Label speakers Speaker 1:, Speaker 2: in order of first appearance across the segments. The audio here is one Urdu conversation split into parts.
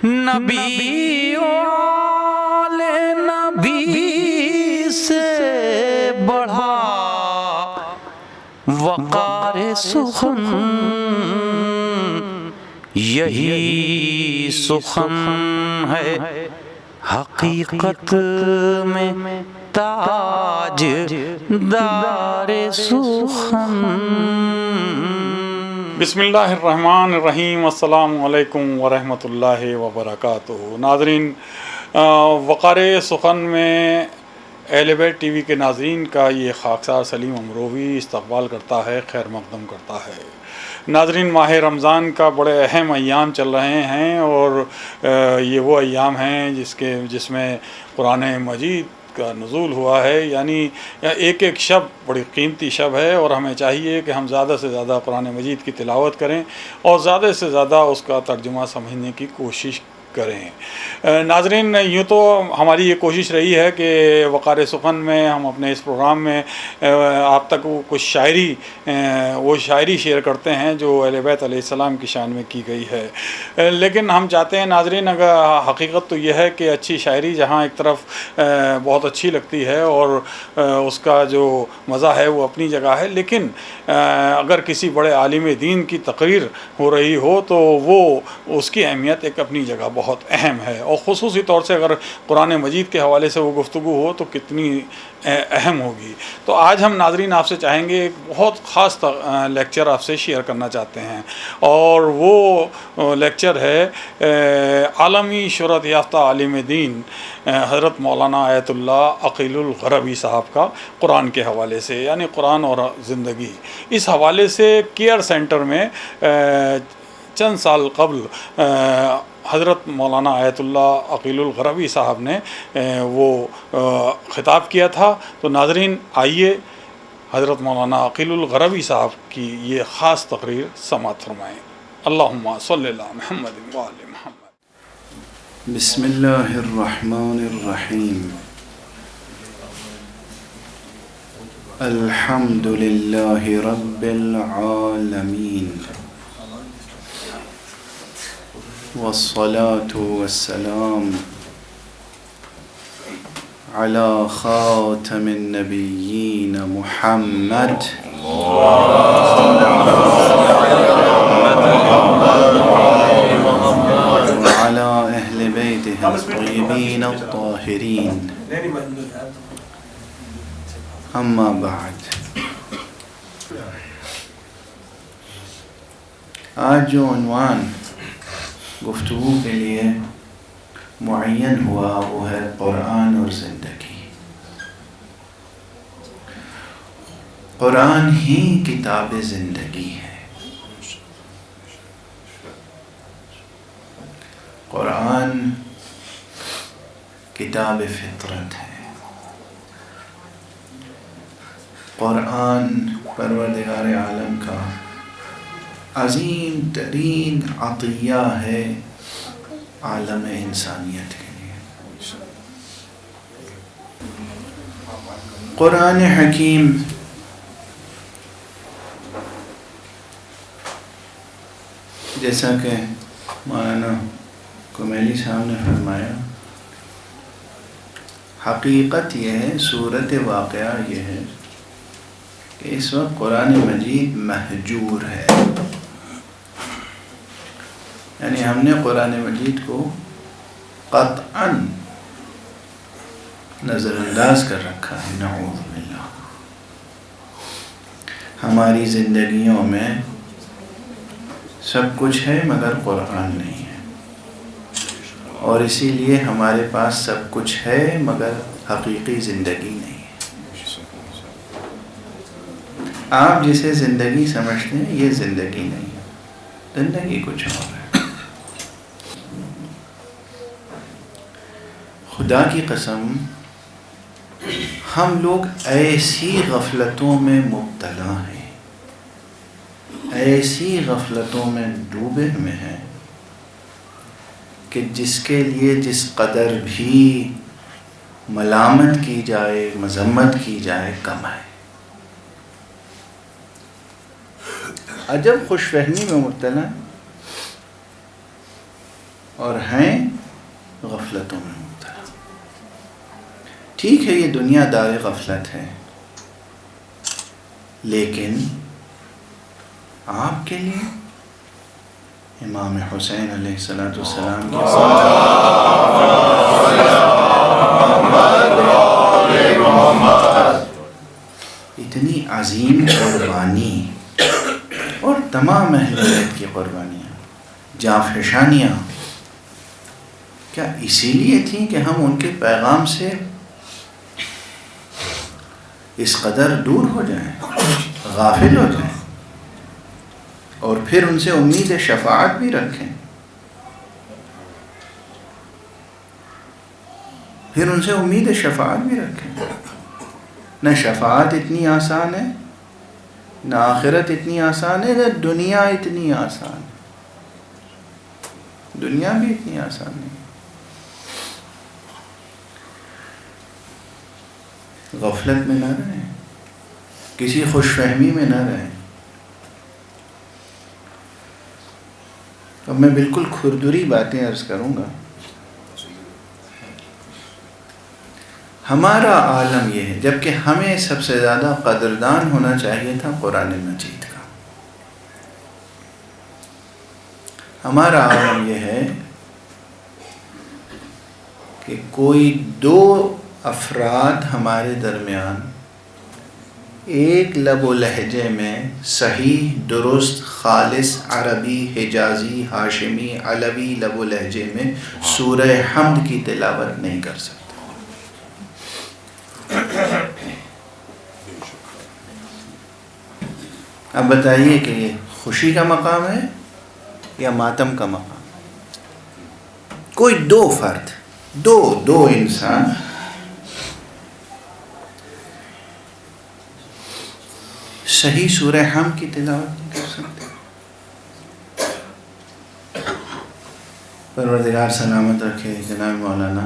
Speaker 1: نبی والے نبی سے بڑھا وقار سخن، یہی سخن ہے حقیقت میں تاج دار سخن۔
Speaker 2: بسم اللہ الرحمن الرحیم۔ السلام علیکم ورحمۃ اللہ وبرکاتہ۔ ناظرین، وقار سخن میں اہل بیت ٹی وی کے ناظرین کا یہ خاکسار سلیم امروی استقبال کرتا ہے، خیر مقدم کرتا ہے۔ ناظرین، ماہ رمضان کا بڑے اہم ایام چل رہے ہیں، اور یہ وہ ایام ہیں جس میں قرآن مجید کا نزول ہوا ہے، یعنی ایک ایک شب بڑی قیمتی شب ہے، اور ہمیں چاہیے کہ ہم زیادہ سے زیادہ قرآن مجید کی تلاوت کریں اور زیادہ سے زیادہ اس کا ترجمہ سمجھنے کی کوشش کریں۔ ناظرین، یوں تو ہماری یہ کوشش رہی ہے کہ وقار سخن میں ہم اپنے اس پروگرام میں آپ تک کچھ شاعری شیئر کرتے ہیں جو اہل بیت علیہ السلام کی شان میں کی گئی ہے، لیکن ہم چاہتے ہیں ناظرین، اگر حقیقت تو یہ ہے کہ اچھی شاعری جہاں ایک طرف بہت اچھی لگتی ہے اور اس کا جو مزہ ہے وہ اپنی جگہ ہے، لیکن اگر کسی بڑے عالم دین کی تقریر ہو رہی ہو تو وہ اس کی اہمیت ایک اپنی جگہ بہت اہم ہے، اور خصوصی طور سے اگر قرآن مجید کے حوالے سے وہ گفتگو ہو تو کتنی اہم ہوگی۔ تو آج ہم ناظرین آپ سے چاہیں گے، ایک بہت خاص لیکچر آپ سے شیئر کرنا چاہتے ہیں، اور وہ لیکچر ہے عالمی شہرت یافتہ عالم دین حضرت مولانا آیت اللہ عقیل الغربی صاحب کا قرآن کے حوالے سے، یعنی قرآن اور زندگی۔ اس حوالے سے کیئر سینٹر میں چند سال قبل حضرت مولانا آیت اللہ عقیل الغربی صاحب نے وہ خطاب کیا تھا۔ تو ناظرین، آئیے حضرت مولانا عقیل الغربی صاحب کی یہ خاص تقریر سماعت فرمائیں۔ اللہم صلی اللہ محمد وآل محمد۔
Speaker 3: بسم اللہ الرحمن الرحیم۔ الحمد للہ رب العالمین، والصلاة والسلام على خاتم النبیین محمد وعلى اہل بیتہ الطیبین الطاہرین، اما بعد۔ آج جو عنوان گفتگو کے لیے معین ہوا وہ ہے قرآن اور زندگی۔ قرآن ہی کتاب زندگی ہے۔ قرآن کتاب فطرت ہے۔ قرآن پروردگار عالم کا عظیم ترین عطیہ ہے عالم انسانیت کے لیے۔ قرآن حکیم جیسا کہ مولانا کمیلی صاحب نے فرمایا، حقیقت یہ ہے، صورت واقعہ یہ ہے کہ اس وقت قرآن مجید مہجور ہے، یعنی ہم نے قرآن مجید کو قطعاً نظر انداز کر رکھا ہے، نعوذ باللہ۔ ہماری زندگیوں میں سب کچھ ہے مگر قرآن نہیں ہے، اور اسی لیے ہمارے پاس سب کچھ ہے مگر حقیقی زندگی نہیں ہے۔ آپ جسے زندگی سمجھتے ہیں یہ زندگی نہیں ہے، زندگی کچھ اور ہے۔ خدا کی قسم، ہم لوگ ایسی غفلتوں میں مبتلا ہیں، ایسی غفلتوں میں ڈوبے ہوئے ہیں کہ جس کے لیے جس قدر بھی ملامت کی جائے، مذمت کی جائے، کم ہے۔ عجب خوش فہمی میں مبتلا ہے، اور ہیں غفلتوں میں مبتلا۔ ٹھیک ہے یہ دنیا دار غفلت ہے، لیکن آپ کے لیے امام حسین علیہ السلام کے اتنی عظیم قربانی اور تمام اہل بیت کی قربانیاں، جانفشانیاں، کیا اسی لیے تھیں کہ ہم ان کے پیغام سے اس قدر دور ہو جائیں، غافل ہو جائیں، اور پھر ان سے امید شفاعت بھی رکھیں؟ پھر ان سے امید شفاعت بھی رکھیں؟ نہ شفاعت اتنی آسان ہے، نہ آخرت اتنی آسان ہے، نہ دنیا اتنی آسان ہے۔ دنیا بھی اتنی آسان نہیں۔ غفلت میں نہ رہیں، کسی خوش فہمی میں نہ رہیں۔ اب میں بالکل کھردری باتیں عرض کروں گا۔ ہمارا عالم یہ ہے، جبکہ ہمیں سب سے زیادہ قدردان ہونا چاہیے تھا قرآن مجید کا۔ ہمارا عالم یہ ہے کہ کوئی دو افراد ہمارے درمیان ایک لب و لہجے میں صحیح، درست، خالص عربی، حجازی، ہاشمی، علوی لب و لہجے میں سورہ حمد کی تلاوت نہیں کر سکتے۔ اب بتائیے کہ یہ خوشی کا مقام ہے یا ماتم کا مقام؟ کوئی دو فرد، دو انسان صحیح سورہ حمد کی تلاوت نہیں کر سکتے۔ پروردگار سلامت رکھے، جناب مولانا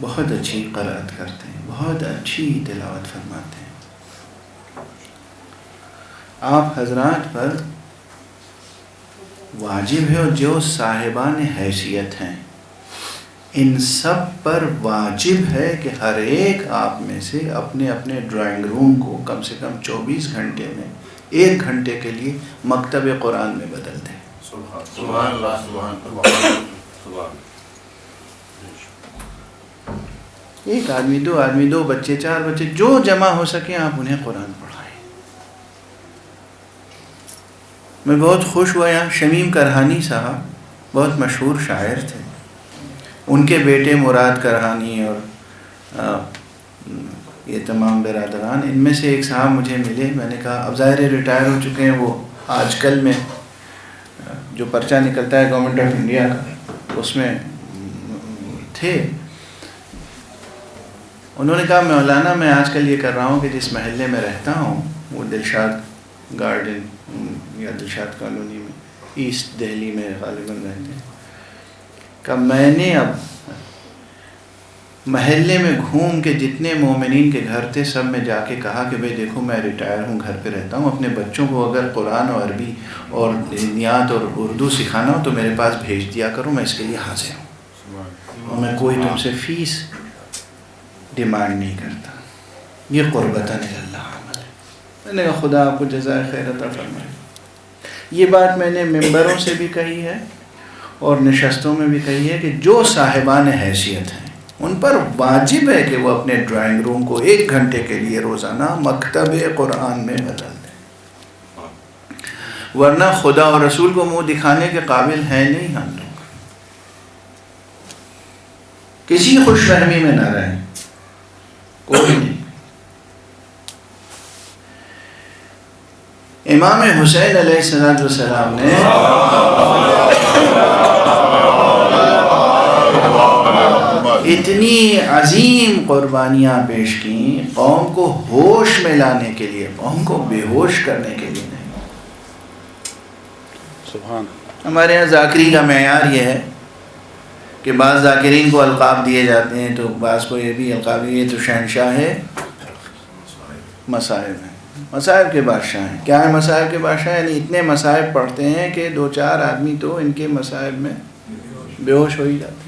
Speaker 3: بہت اچھی قرأت کرتے ہیں، بہت اچھی تلاوت فرماتے ہیں۔ آپ حضرات پر واجب ہے، اور جو صاحبان حیثیت ہیں ان سب پر واجب ہے کہ ہر ایک آپ میں سے اپنے اپنے ڈرائنگ روم کو کم سے کم 24 گھنٹے میں 1 گھنٹے کے لیے مکتب قرآن میں بدل دیں۔
Speaker 4: سبحان اللہ، سبحان اللہ۔
Speaker 3: ایک آدمی، دو بچے، 4 بچے، جو جمع ہو سکیں آپ انہیں قرآن پڑھائیں۔ میں بہت خوش ہوا، یہاں شمیم کرہانی صاحب بہت مشہور شاعر تھے، ان کے بیٹے مراد کرہانی اور یہ تمام برادران، ان میں سے ایک صاحب مجھے ملے۔ میں نے کہا اب ظاہر ریٹائر ہو چکے ہیں، وہ آج کل میں جو پرچہ نکلتا ہے گورنمنٹ آف انڈیا کا اس میں تھے۔ انہوں نے کہا مولانا میں آج کل یہ کر رہا ہوں کہ جس محلے میں رہتا ہوں، وہ دلشاد گارڈن یا دلشاد کالونی میں ایسٹ دہلی میں غالباً رہتے ہیں، کہ میں نے اب محلے میں گھوم کے جتنے مومنین کے گھر تھے سب میں جا کے کہا کہ بھئی دیکھو میں ریٹائر ہوں، گھر پہ رہتا ہوں، اپنے بچوں کو اگر قرآن اور عربی اور دینیات اور اردو سکھانا ہو تو میرے پاس بھیج دیا کرو، میں اس کے لیے حاضر ہوں، اور میں کوئی تم سے فیس ڈیمانڈ نہیں کرتا۔ یہ قربتاً اللہ عمل ہے۔ میں نے کہا خدا آپ کو جزائے خیر عطا فرمائے۔ یہ بات میں نے ممبروں سے بھی کہی ہے اور نشستوں میں بھی کہی ہے کہ جو صاحبان حیثیت ہیں ان پر واجب ہے کہ وہ اپنے ڈرائنگ روم کو 1 گھنٹے کے لیے روزانہ مکتب قرآن میں بدل دیں، ورنہ خدا اور رسول کو منہ دکھانے کے قابل ہیں نہیں ہم لوگ۔ کسی خوش فہمی میں نہ رہیں، کوئی نہیں۔ امام حسین علیہ السلام نے اتنی عظیم قربانیاں پیش کیں قوم کو ہوش میں لانے کے لیے، قوم کو بے ہوش کرنے کے لیے نہیں۔
Speaker 2: سبحان۔
Speaker 3: ہمارے یہاں ذاکری کا معیار یہ ہے کہ بعض ذاکرین کو القاب دیے جاتے ہیں تو بعض کو یہ بھی القاب، یہ تو شہنشاہ ہے مصائب ہیں، مصائب کے بادشاہ ہیں۔ کیا ہے مصائب کے بادشاہ؟ یعنی اتنے مصائب پڑھتے ہیں کہ 2-4 آدمی تو ان کے مصائب میں بے ہوش ہو ہی جاتے ہیں۔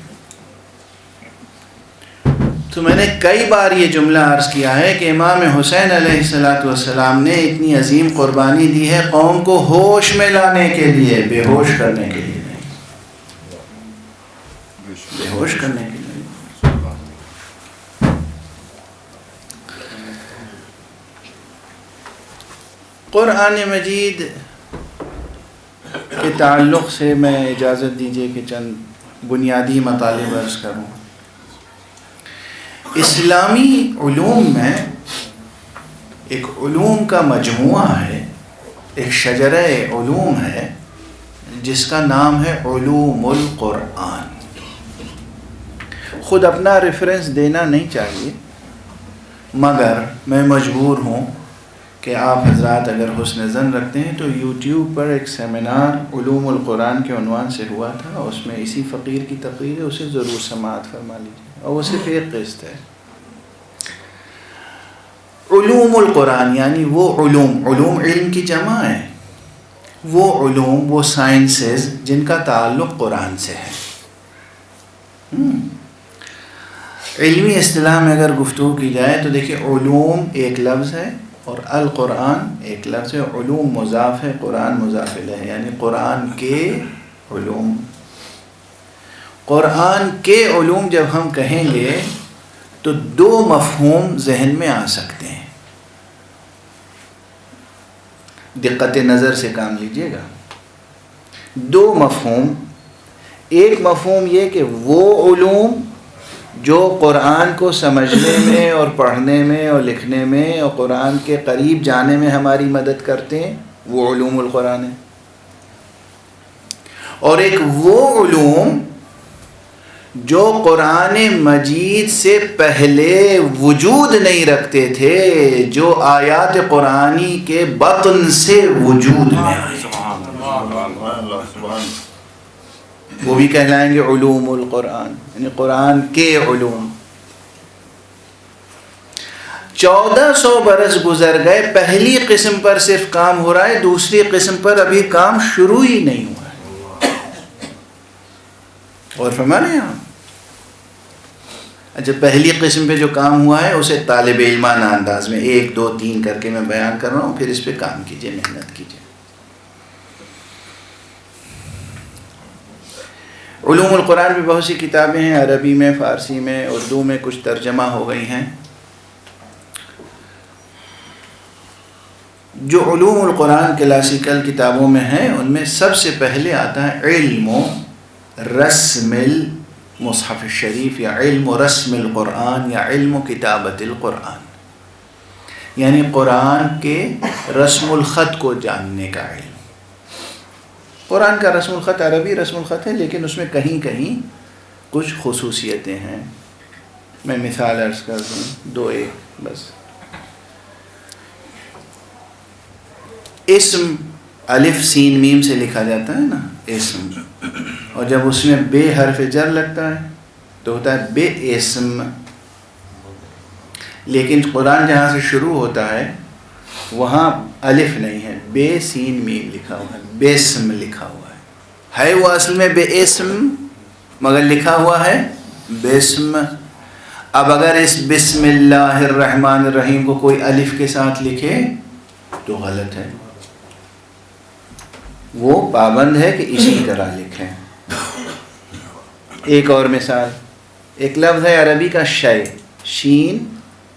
Speaker 3: تو میں نے کئی بار یہ جملہ عرض کیا ہے کہ امام حسین علیہ السلام نے اتنی عظیم قربانی دی ہے قوم کو ہوش میں لانے کے لیے، بے ہوش کرنے کے لیے نہیں، بے ہوش کرنے کے لیے۔ قرآن مجید کے تعلق سے میں اجازت دیجیے کہ چند بنیادی مطالب عرض کروں۔ اسلامی علوم میں ایک علوم کا مجموعہ ہے، ایک شجرہ علوم ہے جس کا نام ہے علوم القرآن۔ خود اپنا ریفرنس دینا نہیں چاہیے، مگر میں مجبور ہوں کہ آپ حضرات اگر حسن ظن رکھتے ہیں تو یوٹیوب پر ایک سیمینار علوم القرآن کے عنوان سے ہوا تھا، اس میں اسی فقیر کی تقریر ہے، اسے ضرور سماعت فرما لیجیے، اور وہ صرف ایک قسط ہے۔ علوم القرآن یعنی وہ علوم، علوم علم کی جمع ہے، وہ علوم، وہ سائنسز جن کا تعلق قرآن سے ہے۔ علمی اصطلاح میں اگر گفتگو کی جائے تو دیکھیے علوم ایک لفظ ہے اور القرآن ایک لفظ ہے، علوم مضاف ہے، قرآن مضاف الیہ ہے، یعنی قرآن کے علوم۔ قرآن کے علوم جب ہم کہیں گے تو دو مفہوم ذہن میں آ سکتے ہیں، دقت نظر سے کام لیجیے گا۔ دو مفہوم، ایک مفہوم یہ کہ وہ علوم جو قرآن کو سمجھنے میں اور پڑھنے میں اور لکھنے میں اور قرآن کے قریب جانے میں ہماری مدد کرتے ہیں، وہ علوم القرآن ہے۔ اور ایک وہ علوم جو قرآن مجید سے پہلے وجود نہیں رکھتے تھے، جو آیات قرآنی کے بطن سے وجود میں آئے، وہ بھی کہلائیں گے علوم القرآن، یعنی قرآن کے علوم۔ 1400 برس گزر گئے، پہلی قسم پر صرف کام ہو رہا ہے، دوسری قسم پر ابھی کام شروع ہی نہیں ہوا ہے۔ اور فرمانے ہیں اچھا، پہلی قسم پہ جو کام ہوا ہے اسے طالب علمانہ انداز میں 1 2 3 کر کے میں بیان کر رہا ہوں، پھر اس پہ کام کیجئے، محنت کیجئے۔ علوم القرآن میں بہت سی کتابیں ہیں، عربی میں، فارسی میں، اردو میں کچھ ترجمہ ہو گئی ہیں۔ جو علوم القرآن کلاسیکل کتابوں میں ہیں ان میں سب سے پہلے آتا ہے علم رسم المصحف الشریف، یا علم رسم القرآن، یا علم کتابت القرآن، یعنی قرآن کے رسم الخط کو جاننے کا علم۔ قرآن کا رسم الخط عربی رسم الخط ہے، لیکن اس میں کہیں کہیں کچھ خصوصیتیں ہیں۔ میں مثال عرض کر دوں، 2 1 بس۔ اسم الف سین میم سے لکھا جاتا ہے نا، اسم، اور جب اس میں بے حرف جر لگتا ہے تو ہوتا ہے بے اسم۔ لیکن قرآن جہاں سے شروع ہوتا ہے وہاں الف نہیں ہے، بے سین میم لکھا ہوا ہے، بسم لکھا ہوا ہے وہ اصل میں بے اسم مگر لکھا ہوا ہے بسم۔ اب اگر اس بسم اللہ الرحمن الرحیم کو کوئی الف کے ساتھ لکھے تو غلط ہے، وہ پابند ہے کہ اسی طرح لکھیں۔ ایک اور مثال، ایک لفظ ہے عربی کا شے، شین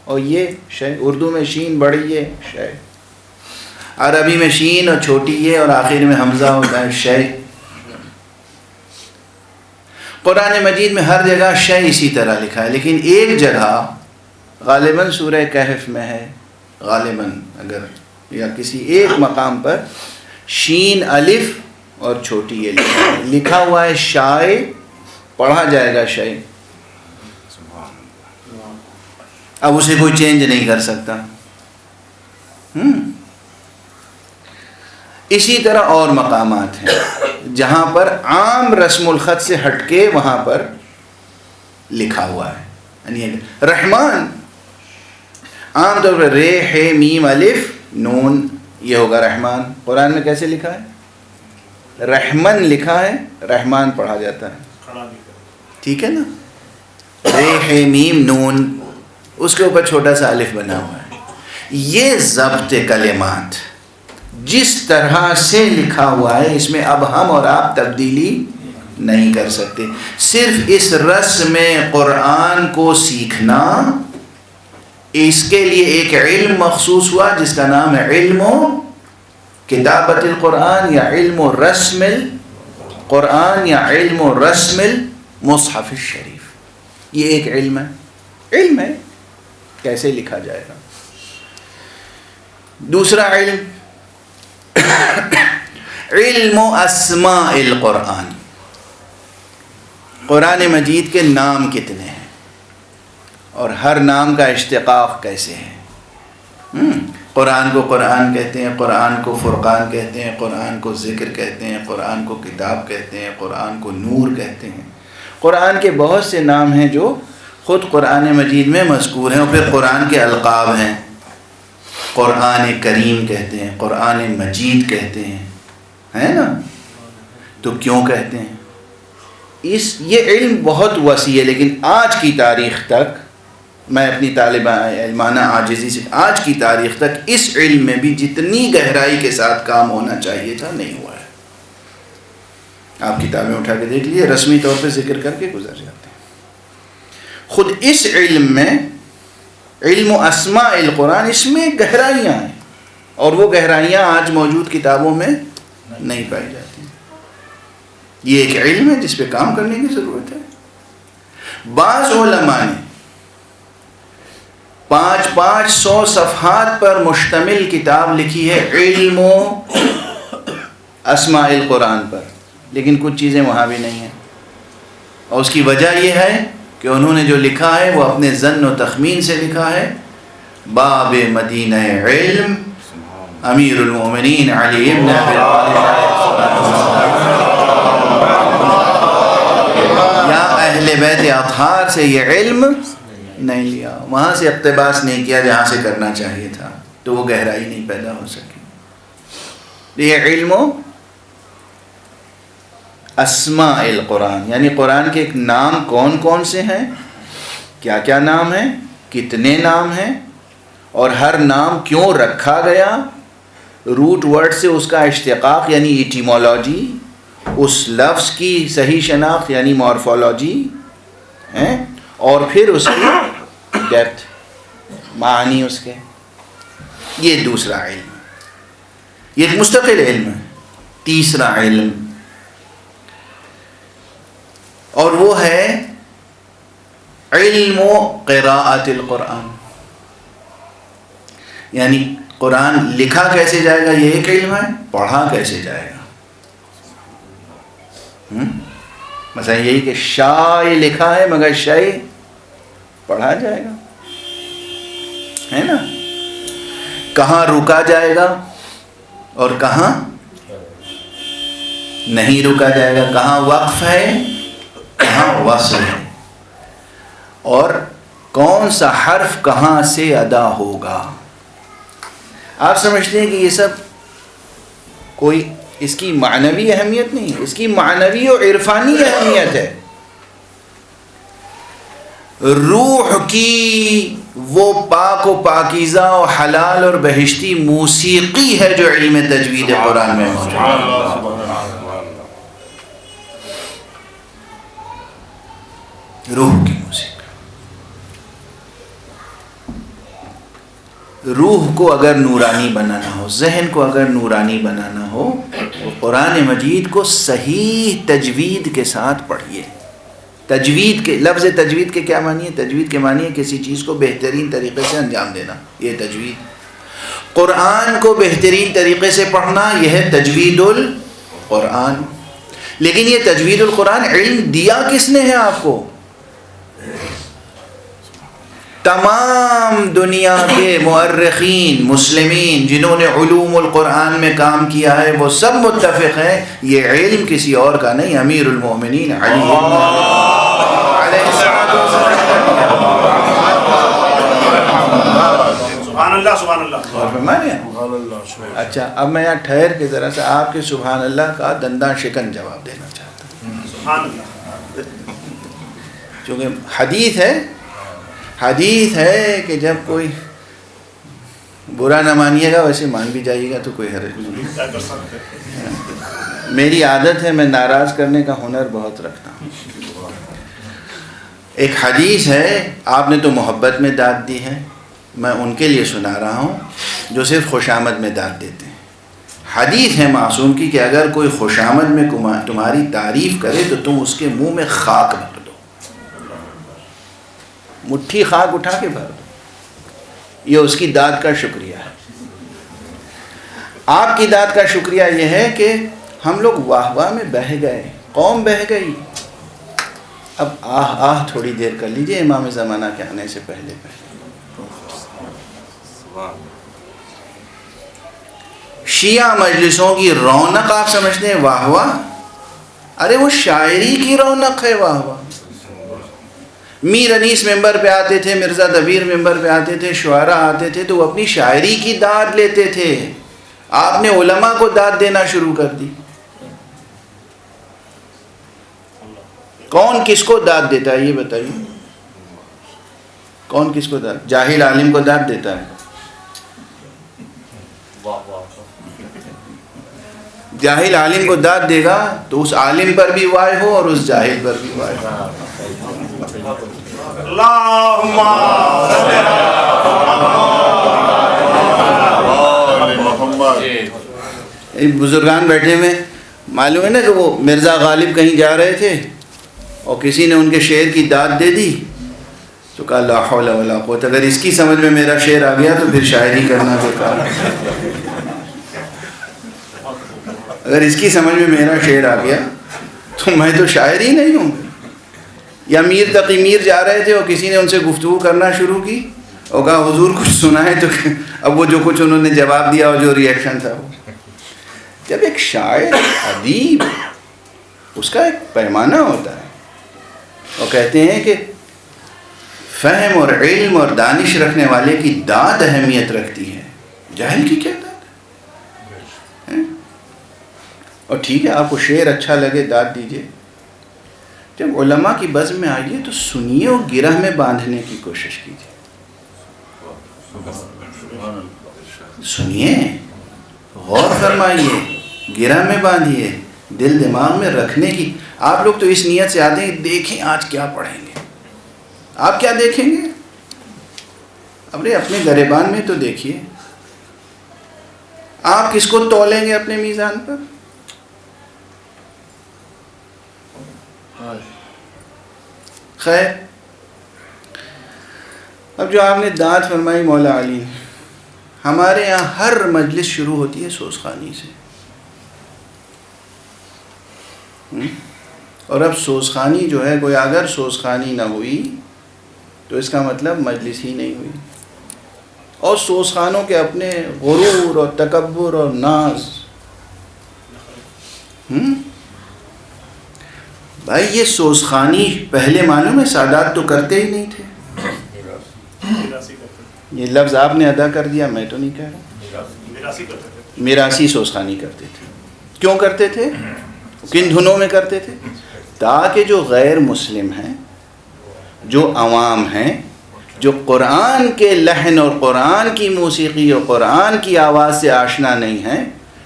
Speaker 3: اور یہ شے، اردو میں شین بڑی ہے شے، عربی میں شین اور چھوٹی یہ اور آخر میں حمزہ ہوتا ہے شے۔ قرآن مجید میں ہر جگہ شے اسی طرح لکھا ہے، لیکن ایک جگہ غالباً سورہ کہف میں ہے، غالباً اگر یا کسی ایک مقام پر شین الف اور چھوٹی یہ لکھا ہوا ہے شائے، پڑھا جائے گا شے، اب اسے کوئی چینج نہیں کر سکتا۔ اسی طرح اور مقامات ہیں جہاں پر عام رسم الخط سے ہٹ کے وہاں پر لکھا ہوا ہے، یعنی رحمان عام طور پر رے ہے میم الف نون، یہ ہوگا رحمان۔ قرآن میں کیسے لکھا ہے؟ رحمن لکھا ہے، رحمان پڑھا جاتا ہے۔ ٹھیک ہے نا. رے ہے میم نون، اس کے اوپر چھوٹا سا الف بنا ہوا ہے. یہ ضبط کلمات جس طرح سے لکھا ہوا ہے اس میں اب ہم اور آپ تبدیلی نہیں کر سکتے. صرف اس رسم قرآن کو سیکھنا، اس کے لیے ایک علم مخصوص ہوا جس کا نام ہے علم کتابت القرآن یا علم رسم القرآن یا علم رسم المصحف الشریف. یہ ایک علم ہے کیسے لکھا جائے گا. دوسرا علم علم اسماء القرآن، قرآن مجید کے نام کتنے ہیں اور ہر نام کا اشتقاق کیسے ہے. قرآن کو قرآن کہتے ہیں، قرآن کو فرقان کہتے ہیں، قرآن کو ذکر کہتے ہیں، قرآن کو کتاب کہتے ہیں، قرآن کو نور کہتے ہیں. قرآن کے بہت سے نام ہیں جو خود قرآن مجید میں مذکور ہیں، اور پھر قرآن کے القاب ہیں. قرآن کریم کہتے ہیں، قرآن مجید کہتے ہیں، ہے نا. تو کیوں کہتے ہیں؟ یہ علم بہت وسیع ہے، لیکن آج کی تاریخ تک میں اپنی طالبہ علمانہ عاجزی سے آج کی تاریخ تک اس علم میں بھی جتنی گہرائی کے ساتھ کام ہونا چاہیے تھا نہیں ہوا ہے. آپ کتابیں اٹھا کے دیکھ لیجیے، رسمی طور پہ ذکر کر کے گزر جاتے ہیں. خود اس علم میں علم اسماء القرآن، اس میں گہرائیاں ہیں، اور وہ گہرائیاں آج موجود کتابوں میں نہیں پائی جاتی. یہ ایک علم ہے جس پہ کام کرنے کی ضرورت ہے. بعض علماء نے 500 صفحات پر مشتمل کتاب لکھی ہے علم اسماء القرآن پر، لیکن کچھ چیزیں وہاں بھی نہیں ہیں. اور اس کی وجہ یہ ہے کہ انہوں نے جو لکھا ہے وہ اپنے ظن و تخمین سے لکھا ہے. باب مدینہ علم، امیر المومنین علی ابن ابی طالب یا اہل بیت اطہار سے یہ علم نہیں لیا، وہاں سے اقتباس نہیں کیا جہاں سے کرنا چاہیے تھا، تو وہ گہرائی نہیں پیدا ہو سکی. یہ علم اسماء القرآن، یعنی قرآن کے ایک نام کون کون سے ہیں، کیا کیا نام ہیں، کتنے نام ہیں، اور ہر نام کیوں رکھا گیا. روٹ ورڈ سے اس کا اشتقاق یعنی ایٹیمولوجی، اس لفظ کی صحیح شناخت یعنی مورفولوجی، اور پھر اس کی ڈیپتھ، معنی اس کے. یہ دوسرا علم، یہ ایک مستقل علم ہے. تیسرا علم، اور وہ ہے علم قراءت القرآن، یعنی قرآن لکھا کیسے جائے گا یہ ایک علم ہے، پڑھا کیسے جائے گا. مثلا یہی کہ شاء لکھا ہے مگر شے پڑھا جائے گا، ہے نا. کہاں رکا جائے گا اور کہاں نہیں رکا جائے گا، کہاں وقف ہے کہاں وصل ہے، اور کون سا حرف کہاں سے ادا ہوگا. آپ سمجھتے ہیں کہ یہ سب کوئی اس کی معنوی اہمیت نہیں، اس کی معنوی و عرفانی اہمیت ہے. روح کی وہ پاک و پاکیزہ و حلال اور بہشتی موسیقی ہے جو علم تجوید قرآن میں موجود ہے. روح کی موسیقی. روح کو اگر نورانی بنانا ہو، ذہن کو اگر نورانی بنانا ہو، تو قرآن مجید کو صحیح تجوید کے ساتھ پڑھیے. تجوید کے لفظ تجوید کے کیا معنی ہے؟ تجوید کے معنی ہے کسی چیز کو بہترین طریقے سے انجام دینا، یہ تجوید. قرآن کو بہترین طریقے سے پڑھنا یہ ہے تجوید القرآن. لیکن یہ تجوید القرآن علم دیا کس نے ہے آپ کو؟ تمام دنیا کے مؤرخین مسلمین جنہوں نے علوم القرآن میں کام کیا ہے وہ سب متفق ہیں یہ علم کسی اور کا نہیں، امیر المومنین علی علیہ السلام. اچھا اب میں یہاں ٹھہر کے ذرا سا آپ کے سبحان اللہ کا دنداں شکن جواب دینا چاہتا ہوں. چونکہ حدیث ہے کہ جب کوئی برا نہ مانیے گا ویسے مان بھی جائیے گا تو کوئی حرج نہیں. میری عادت ہے میں ناراض کرنے کا ہنر بہت رکھتا ہوں. ایک حدیث ہے، آپ نے تو محبت میں داد دی ہے، میں ان کے لیے سنا رہا ہوں جو صرف خوشامد میں داد دیتے ہیں. حدیث ہے معصوم کی کہ اگر کوئی خوشامد میں تمہاری تعریف کرے تو تم اس کے منہ میں خاک بھر دو، مٹھی خاک اٹھا کے بھر دو. یہ اس کی داد کا شکریہ ہے. آپ کی داد کا شکریہ یہ ہے کہ ہم لوگ واہ واہ میں بہہ گئے، قوم بہہ گئی. اب آہ تھوڑی دیر کر لیجئے امام زمانہ کے آنے سے پہلے. شیعہ مجلسوں کی رونق آپ سمجھتے ہیں واہ واہ؟ ارے وہ شاعری کی رونق ہے واہ واہ. میر انیس ممبر پہ آتے تھے، مرزا دبیر ممبر پہ آتے تھے، شعراء آتے تھے تو وہ اپنی شاعری کی داد لیتے تھے. آپ نے علماء کو داد دینا شروع کر دی. کون کس کو داد دیتا ہے یہ بتائیے؟ کون کس کو داد؟ جاہل عالم کو داد دیتا ہے. جاہل عالم کو داد دے گا تو اس عالم پر بھی وائے ہو اور اس جاہل پر بھی وائے ہو. بزرگان بیٹھے میں معلوم ہے نا کہ وہ مرزا غالب کہیں جا رہے تھے اور کسی نے ان کے شعر کی داد دے دی تو کہا لا حول ولا قوت، اگر اس کی سمجھ میں میرا شعر آ گیا تو پھر شاعری کرنا بیکار. اگر اس کی سمجھ میں میرا شعر آ گیا تو میں تو شاعر ہی نہیں ہوں. یا میر تقی میر جا رہے تھے اور کسی نے ان سے گفتگو کرنا شروع کی اور کہا حضور کچھ سنا ہے، تو اب وہ جو کچھ انہوں نے جواب دیا اور جو ریئیکشن تھا وہ. جب ایک شاعر ادیب اس کا ایک پیمانہ ہوتا ہے اور کہتے ہیں کہ فہم اور علم اور دانش رکھنے والے کی داد اہمیت رکھتی ہے، جاہل کی کیا داد ہے؟ اور ٹھیک ہے آپ کو شعر اچھا لگے داد دیجئے. جب علماء کی بزم میں آئیے تو سنیے اور گرہ میں باندھنے کی کوشش کیجیے. سنیے، غور فرمائیے، گرہ میں باندھیے، دل دماغ میں رکھنے کی. آپ لوگ تو اس نیت سے آتے ہیں دیکھیں آج کیا پڑھیں گے. آپ کیا دیکھیں گے؟ اپنے گریبان میں تو دیکھیے. آپ کس کو تولیں گے اپنے میزان پر؟ خیر، اب جو آپ نے داد فرمائی مولا علی، ہمارے یہاں ہر مجلس شروع ہوتی ہے سوزخانی سے. اور اب سوزخانی جو ہے کوئی اگر سوزخانی نہ ہوئی تو اس کا مطلب مجلس ہی نہیں ہوئی. اور سوزخانوں کے اپنے غرور اور تکبر اور ناز. بھائی یہ سوزخانی پہلے معلوم ہے سادات تو کرتے ہی نہیں تھے. یہ لفظ آپ نے ادا کر دیا، میں تو نہیں کہہ رہا. میراثی سوزخانی کرتے تھے. کیوں کرتے تھے؟ کن دھنوں میں کرتے تھے؟ تاکہ جو غیر مسلم ہیں، جو عوام ہیں، جو قرآن کے لحن اور قرآن کی موسیقی اور قرآن کی آواز سے آشنا نہیں ہیں،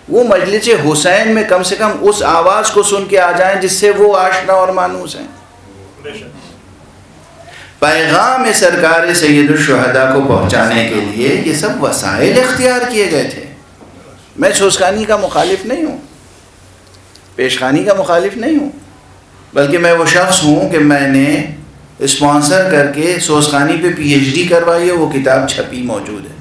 Speaker 3: وہ مجلس حسین میں کم سے کم اس آواز کو سن کے آ جائیں جس سے وہ آشنا اور مانوس ہیں. پیغام سرکار سید الشہداء کو پہنچانے کے لیے یہ سب وسائل اختیار کیے گئے تھے. میں سوزخانی کا مخالف نہیں ہوں، پیشخانی کا مخالف نہیں ہوں، بلکہ میں وہ شخص ہوں کہ میں نے اسپانسر کر کے سوزخانی پہ PhD کروائی ہے. وہ کتاب چھپی موجود ہے.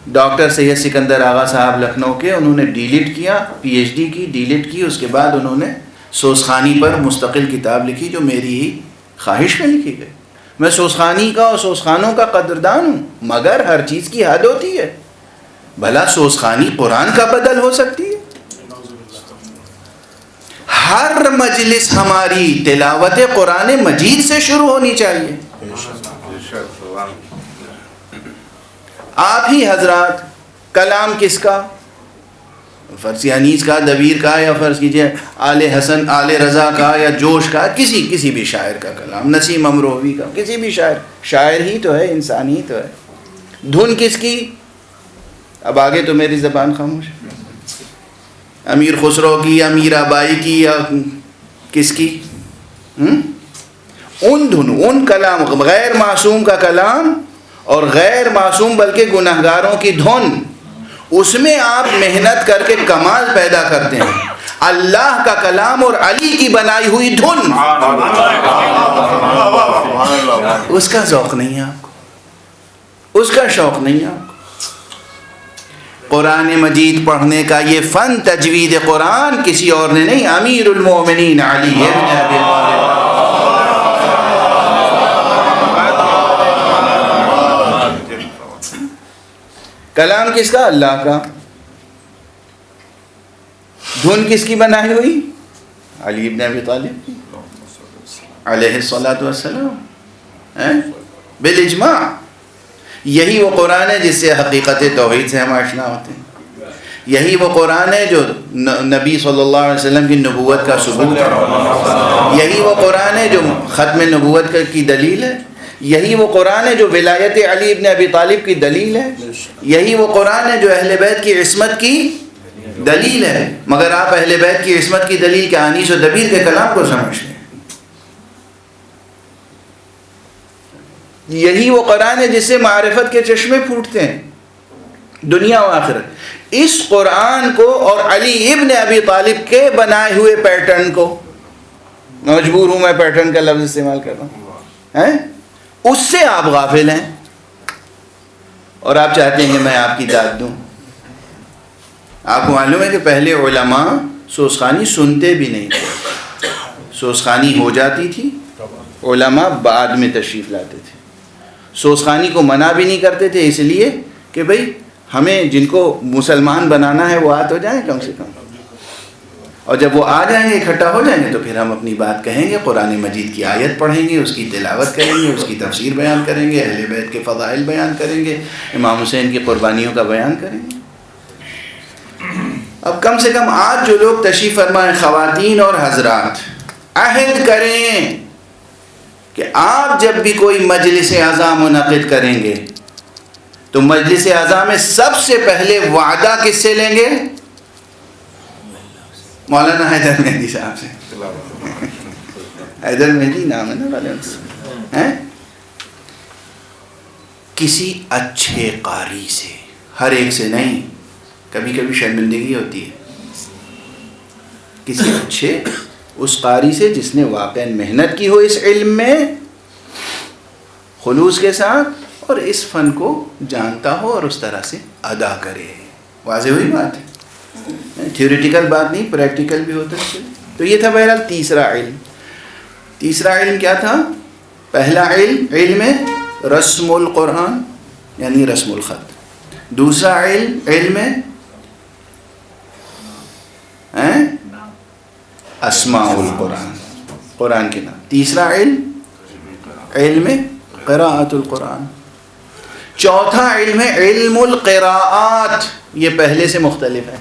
Speaker 3: ڈاکٹر سید سکندر آغا صاحب لکھنؤ کے، انہوں نے ڈیلیٹ کیا، PhD کی ڈیلیٹ کی، اس کے بعد انہوں نے سوزخانی پر مستقل کتاب لکھی جو میری ہی خواہش میں لکھی گئی. میں سوزخانی کا اور سوزخانوں کا قدردان ہوں، مگر ہر چیز کی حد ہوتی ہے. بھلا سوزخانی قرآن کا بدل ہو سکتی ہے؟ ہر مجلس ہماری تلاوت قرآن مجید سے شروع ہونی چاہیے. آپ ہی حضرات، کلام کس کا؟ فرض انیس کا، دبیر کا، یا فرض کیجئے آل حسن، آل رضا کا، یا جوش کا، کسی بھی شاعر کا کلام، نسیم امروی کا، کسی بھی شاعر ہی تو ہے، انسان ہی تو ہے. دھن کس کی؟ اب آگے تو میری زبان خاموش. امیر خسرو کی، امیر آبائی کی، یا کس کی؟ ان دھن، ان کلام، غیر معصوم کا کلام اور غیر معصوم بلکہ گناہگاروں کی دھن، اس میں آپ محنت کر کے کمال پیدا کرتے ہیں. اللہ کا کلام اور علی کی بنائی ہوئی دھن، اس کا ذوق نہیں ہے آپ کو، اس کا شوق نہیں ہے آپ کو. قرآن مجید پڑھنے کا یہ فن، تجوید قرآن، کسی اور نے نہیں، امیر المومنین علی ابن ابی طالب. کلام کس کا؟ اللہ کا. دھن کس کی بنائی ہوئی؟ علی ابن ابی طالب کی علیہ الصلاۃ والسلام. بالاجماع یہی وہ قرآن ہے جس سے حقیقت توحید سے ہم آشنا ہوتے ہیں. یہی وہ قرآن ہے جو نبی صلی اللہ علیہ وسلم کی نبوت کا ثبوت ہے. یہی وہ قرآن ہے جو ختم نبوت کی دلیل ہے. یہی وہ قرآن ہے جو ولایت علی ابن ابی طالب کی دلیل ہے. یہی وہ قرآن ہے جو اہل بیت کی عصمت کی دلیل ہے. مگر آپ اہل بیت کی عصمت کی دلیل کے انیس و دبیر کے کلام کو سمجھتے ہیں. یہی وہ قرآن ہے جس سے معرفت کے چشمے پھوٹتے ہیں دنیا و آخرت. اس قرآن کو اور علی ابن ابی طالب کے بنائے ہوئے پیٹرن کو، مجبور ہوں میں پیٹرن کا لفظ استعمال کر رہا ہوں، اس سے آپ غافل ہیں اور آپ چاہتے ہیں کہ میں آپ کی داد دوں. آپ کو معلوم ہے کہ پہلے علماء سوسخانی سنتے بھی نہیں تھے. سوسخانی ہو جاتی تھی، علماء بعد میں تشریف لاتے تھے. سوسخانی کو منع بھی نہیں کرتے تھے، اس لیے کہ بھئی ہمیں جن کو مسلمان بنانا ہے وہ آ تو جائیں کم سے کم، اور جب وہ آ جائیں گے، اکٹھا ہو جائیں گے، تو پھر ہم اپنی بات کہیں گے، قرآن مجید کی آیت پڑھیں گے، اس کی تلاوت کریں گے، اس کی تفسیر بیان کریں گے، اہل بیت کے فضائل بیان کریں گے، امام حسین کی قربانیوں کا بیان کریں گے. اب کم سے کم آج جو لوگ تشریف فرمائیں، خواتین اور حضرات، عہد کریں کہ آپ جب بھی کوئی مجلس عزا منعقد کریں گے تو مجلس عزا میں سب سے پہلے وعدہ کس سے لیں گے؟ مولانا حیدر مہدی صاحب سے. حیدر مہدی نام ہے نا والے، کسی اچھے قاری سے، ہر ایک سے نہیں، کبھی کبھی شرمندگی ہوتی ہے. کسی اچھے اس قاری سے جس نے واقعا محنت کی ہو اس علم میں خلوص کے ساتھ، اور اس فن کو جانتا ہو اور اس طرح سے ادا کرے. واضح ہوئی بات ہے، تھیوریٹیکل بات نہیں، پریکٹیکل بھی ہوتا ہے. تو یہ تھا بہرحال تیسرا علم. تیسرا علم کیا تھا؟ پہلا علم رسم القرآن یعنی رسم الخط. دوسرا علم اسماء القرآن، قرآن کے نام. تیسرا علم قراءت القرآن. چوتھا علم ہے علم القراءات. یہ پہلے سے مختلف ہے.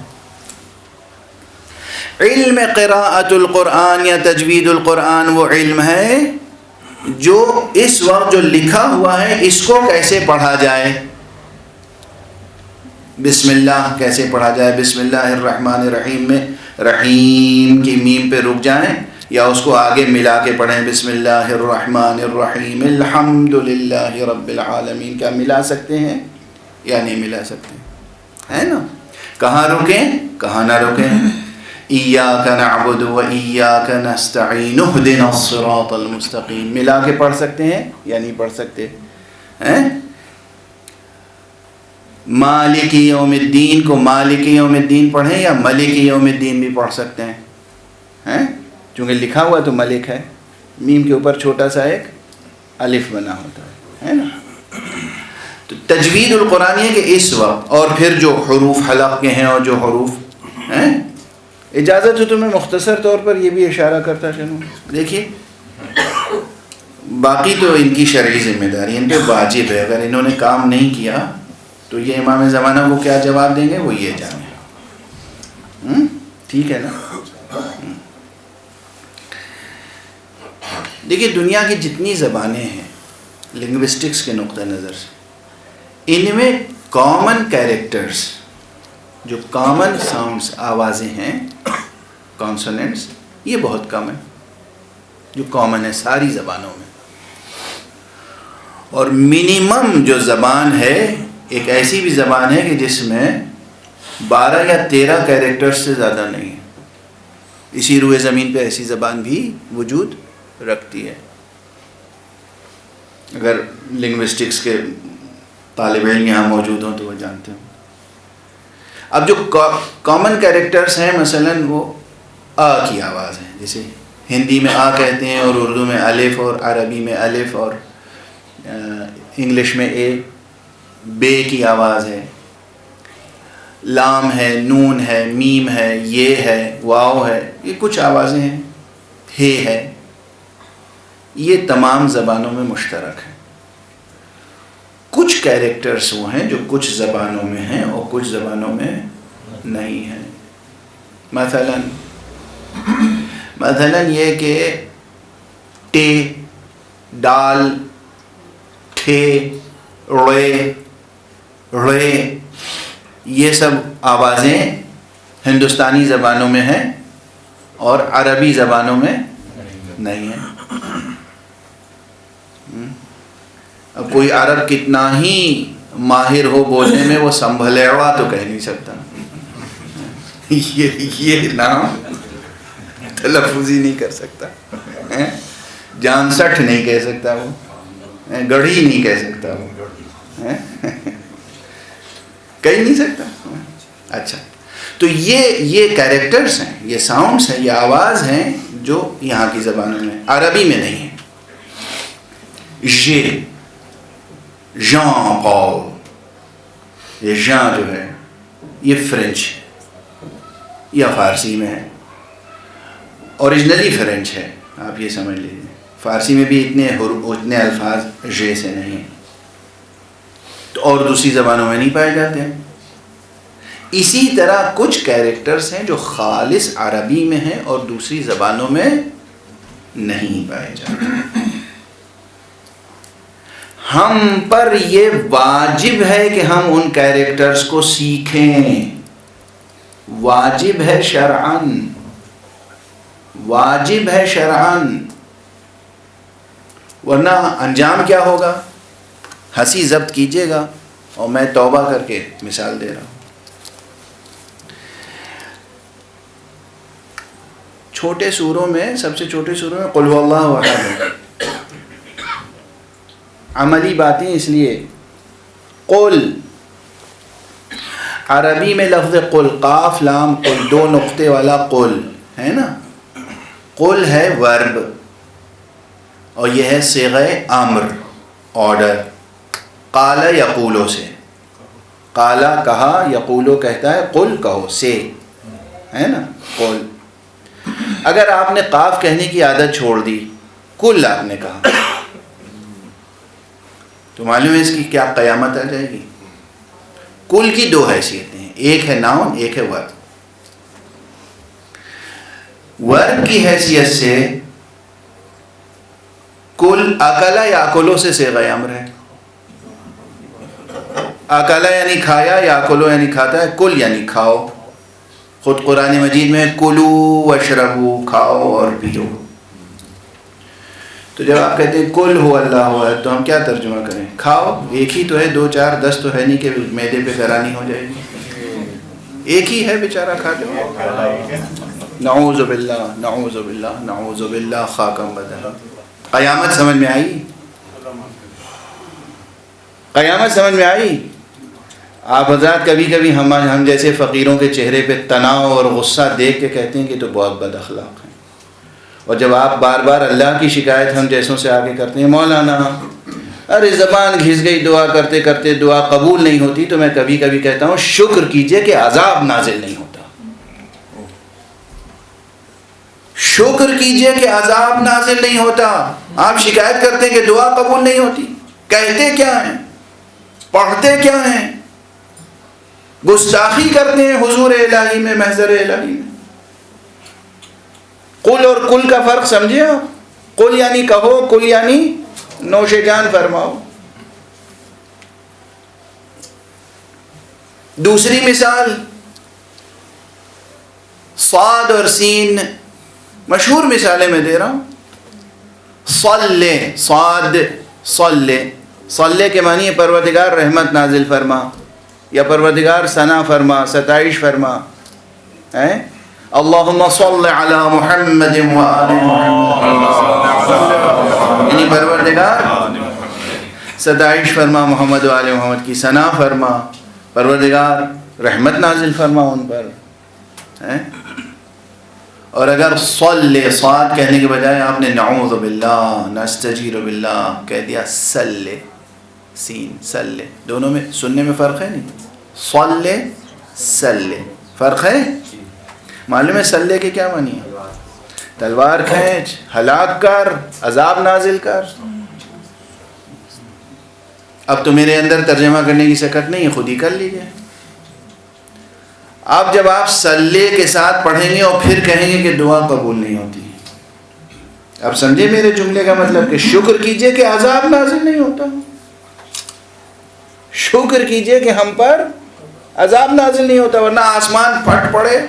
Speaker 3: علم قراءت القرآن یا تجوید القرآن وہ علم ہے جو اس وقت جو لکھا ہوا ہے اس کو کیسے پڑھا جائے. بسم اللہ کیسے پڑھا جائے. بسم اللہ الرحمن الرحیم میں رحیم کی میم پہ رک جائیں یا اس کو آگے ملا کے پڑھیں. بسم اللہ الرحمن الرحیم الحمد للہ رب العالمین. کیا ملا سکتے ہیں یا نہیں ملا سکتے؟ ہے نا. کہاں رکیں کہاں نہ رکیں. ایاک نعبد و ایاک نستعین اہدنا الصراط المستقیم. ملا کے پڑھ سکتے ہیں یا نہیں پڑھ سکتے؟ مالک یوم الدین کو مالک یوم الدین پڑھیں یا ملک یوم الدین بھی پڑھ سکتے ہیں. چونکہ لکھا ہوا تو ملک ہے، میم کے اوپر چھوٹا سا ایک الف بنا ہوتا ہے نا. تو تجوید القرآن ہے کہ اس وقت، اور پھر جو حروف حلق کے ہیں اور جو حروف ہیں. اجازت ہو تو میں مختصر طور پر یہ بھی اشارہ کرتا چلوں. دیکھیے باقی تو ان کی شرعی ذمہ داری، ان پہ واجب ہے. اگر انہوں نے کام نہیں کیا تو یہ امام زمانہ کو کیا جواب دیں گے وہ یہ جانے. ٹھیک ہے نا. دیکھیے دنیا کی جتنی زبانیں ہیں لنگوسٹکس کے نقطہ نظر سے، ان میں کامن کیریکٹرز، جو کامن ساؤنڈز، آوازیں ہیں، کانسوننٹس، یہ بہت کم ہے جو کامن ہے ساری زبانوں میں. اور منیمم جو زبان ہے، ایک ایسی بھی زبان ہے کہ جس میں 12 یا 13 کیریکٹرز سے زیادہ نہیں ہے. اسی روئے زمین پہ ایسی زبان بھی وجود رکھتی ہے. اگر لنگوسٹکس کے طالب علم یہاں موجود ہوں تو وہ جانتے ہوں. اب جو کامن کیریکٹرز ہیں مثلا وہ آ کی آواز ہے، جیسے ہندی میں آ کہتے ہیں اور اردو میں الف اور عربی میں الف اور انگلش میں اے. بے کی آواز ہے، لام ہے، نون ہے، میم ہے، یہ ہے، واو ہے، یہ کچھ آوازیں ہیں. ہے یہ تمام زبانوں میں مشترک ہے. کچھ کیریکٹرز وہ ہیں جو کچھ زبانوں میں ہیں اور کچھ زبانوں میں نہیں ہیں. مثلا یہ کہ ٹے، ڈال، ٹھے، رے، رے، یہ سب آوازیں ہندوستانی زبانوں میں ہیں اور عربی زبانوں میں نہیں ہیں. اب کوئی عرب کتنا ہی ماہر ہو بولنے میں، وہ سنبھلیوا تو کہہ نہیں سکتا. یہ نام تلفظ ہی نہیں کر سکتا. جانسٹھ نہیں کہہ سکتا، وہ گڑھی نہیں کہہ سکتا، وہ کہہ نہیں سکتا. اچھا، تو یہ کیریکٹرز ہیں، یہ ساؤنڈس ہیں، یہ آواز ہیں جو یہاں کی زبانوں میں، عربی میں نہیں ہے. ژان پال، یہ ژان جو ہے یہ فرینچ یا فارسی میں ہے. اوریجنلی فرینچ ہے، آپ یہ سمجھ لیجیے. فارسی میں بھی اتنے الفاظ ژے سے نہیں ہیں، تو اور دوسری زبانوں میں نہیں پائے جاتے ہیں. اسی طرح کچھ کیریکٹرز ہیں جو خالص عربی میں ہیں اور دوسری زبانوں میں نہیں پائے جاتے. ہم پر یہ واجب ہے کہ ہم ان کیریکٹرز کو سیکھیں. واجب ہے شرعاً، واجب ہے شرعاً. ورنہ انجام کیا ہوگا؟ ہنسی ضبط کیجیے گا، اور میں توبہ کر کے مثال دے رہا ہوں. چھوٹے سوروں میں، سب سے چھوٹے سوروں میں قل هو اللہ احد ہے. عملی باتیں اس لیے قل، عربی میں لفظ قل، قاف لام قل، 2 نقطے والا قل ہے نا. قل ہے ورب اور یہ ہے صیغہ امر، آرڈر. قال یقولو سے، قال کہا، یقولو کہتا ہے، قل کہو، سے ہے نا قل. اگر آپ نے قاف کہنے کی عادت چھوڑ دی، کل آپ نے کہا، تو معلوم ہے اس کی کیا قیامت آ جائے گی. کل کی 2 حیثیتیں ہیں، ایک ہے ناؤن، ایک ہے ورب. ورب کی حیثیت سے کل اکلا یا اکلو سے صیغہ امر ہے. اکلا یعنی کھایا، یا اکلو یعنی کھاتا ہے، کل یعنی کھاؤ. خود قرآن مجید میں کلو واشربو، کھاؤ اور پیو. تو جب آپ کہتے ہیں کل ہو اللہ ہوا، تو ہم کیا ترجمہ کریں؟ کھاؤ. ایک ہی تو ہے، 2 4 10 تو ہے نہیں کہ معدے پہ گرانی ہو جائے گی. ایک ہی ہے بیچارہ، کھا جاؤ. نعوذ باللہ، نعوذ باللہ، نعوذ باللہ، خاکم بدہ. قیامت سمجھ میں آئی؟ قیامت سمجھ میں آئی؟ آپ حضرات کبھی کبھی ہم جیسے فقیروں کے چہرے پہ تناؤ اور غصہ دیکھ کے کہتے ہیں کہ تو بہت بد اخلاق ہیں. اور جب آپ بار بار اللہ کی شکایت ہم جیسوں سے آگے کرتے ہیں، مولانا ارے زبان گھس گئی، دعا کرتے کرتے دعا قبول نہیں ہوتی، تو میں کبھی کبھی کہتا ہوں شکر کیجئے کہ عذاب نازل نہیں ہوتا. شکر کیجئے کہ عذاب نازل نہیں ہوتا. آپ شکایت کرتے ہیں کہ دعا قبول نہیں ہوتی. کہتے کیا ہیں؟ پڑھتے کیا ہیں؟ گستاخی کرتے ہیں حضور الہی میں، محضر الہی میں. قل اور کل کا فرق سمجھے ہو؟ قل یعنی کہو، کل یعنی نوش جان فرماؤ. دوسری مثال صاد اور سین، مشہور مثالیں میں دے رہا ہوں. صلی، صاد، صلی، صلی کے معنی ہے پروردگار رحمت نازل فرما یا پروردگار ثنا فرما، ستائش فرما. اللہم صل علی محمد و آل محمد، یعنی پروردگار ستائش فرما محمد و آل محمد کی، ثنا فرما، پروردگار رحمت نازل فرما ان پر. اور اگر صلی، صاد کہنے کے بجائے آپ نے نعوذ باللہ، نستجیر باللہ کہہ دیا، صلی، سین، صلی، دونوں میں سننے میں فرق ہے نہیں؟ صلی، صلی، فرق ہے؟ معلوم ہے صلی کے کیا معنی ہے؟ تلوار کھینچ، ہلاک کر، عذاب نازل کر. اب تو میرے اندر ترجمہ کرنے کی سکت نہیں ہے، خود ہی کر لیجیے. اب جب آپ صلی کے ساتھ پڑھیں گے اور پھر کہیں گے کہ دعا قبول نہیں ہوتی، اب سمجھے میرے جملے کا مطلب کہ شکر کیجئے کہ عذاب نازل نہیں ہوتا، شکر کیجئے کہ ہم پر عذاب نازل نہیں ہوتا، ورنہ آسمان پھٹ پڑے،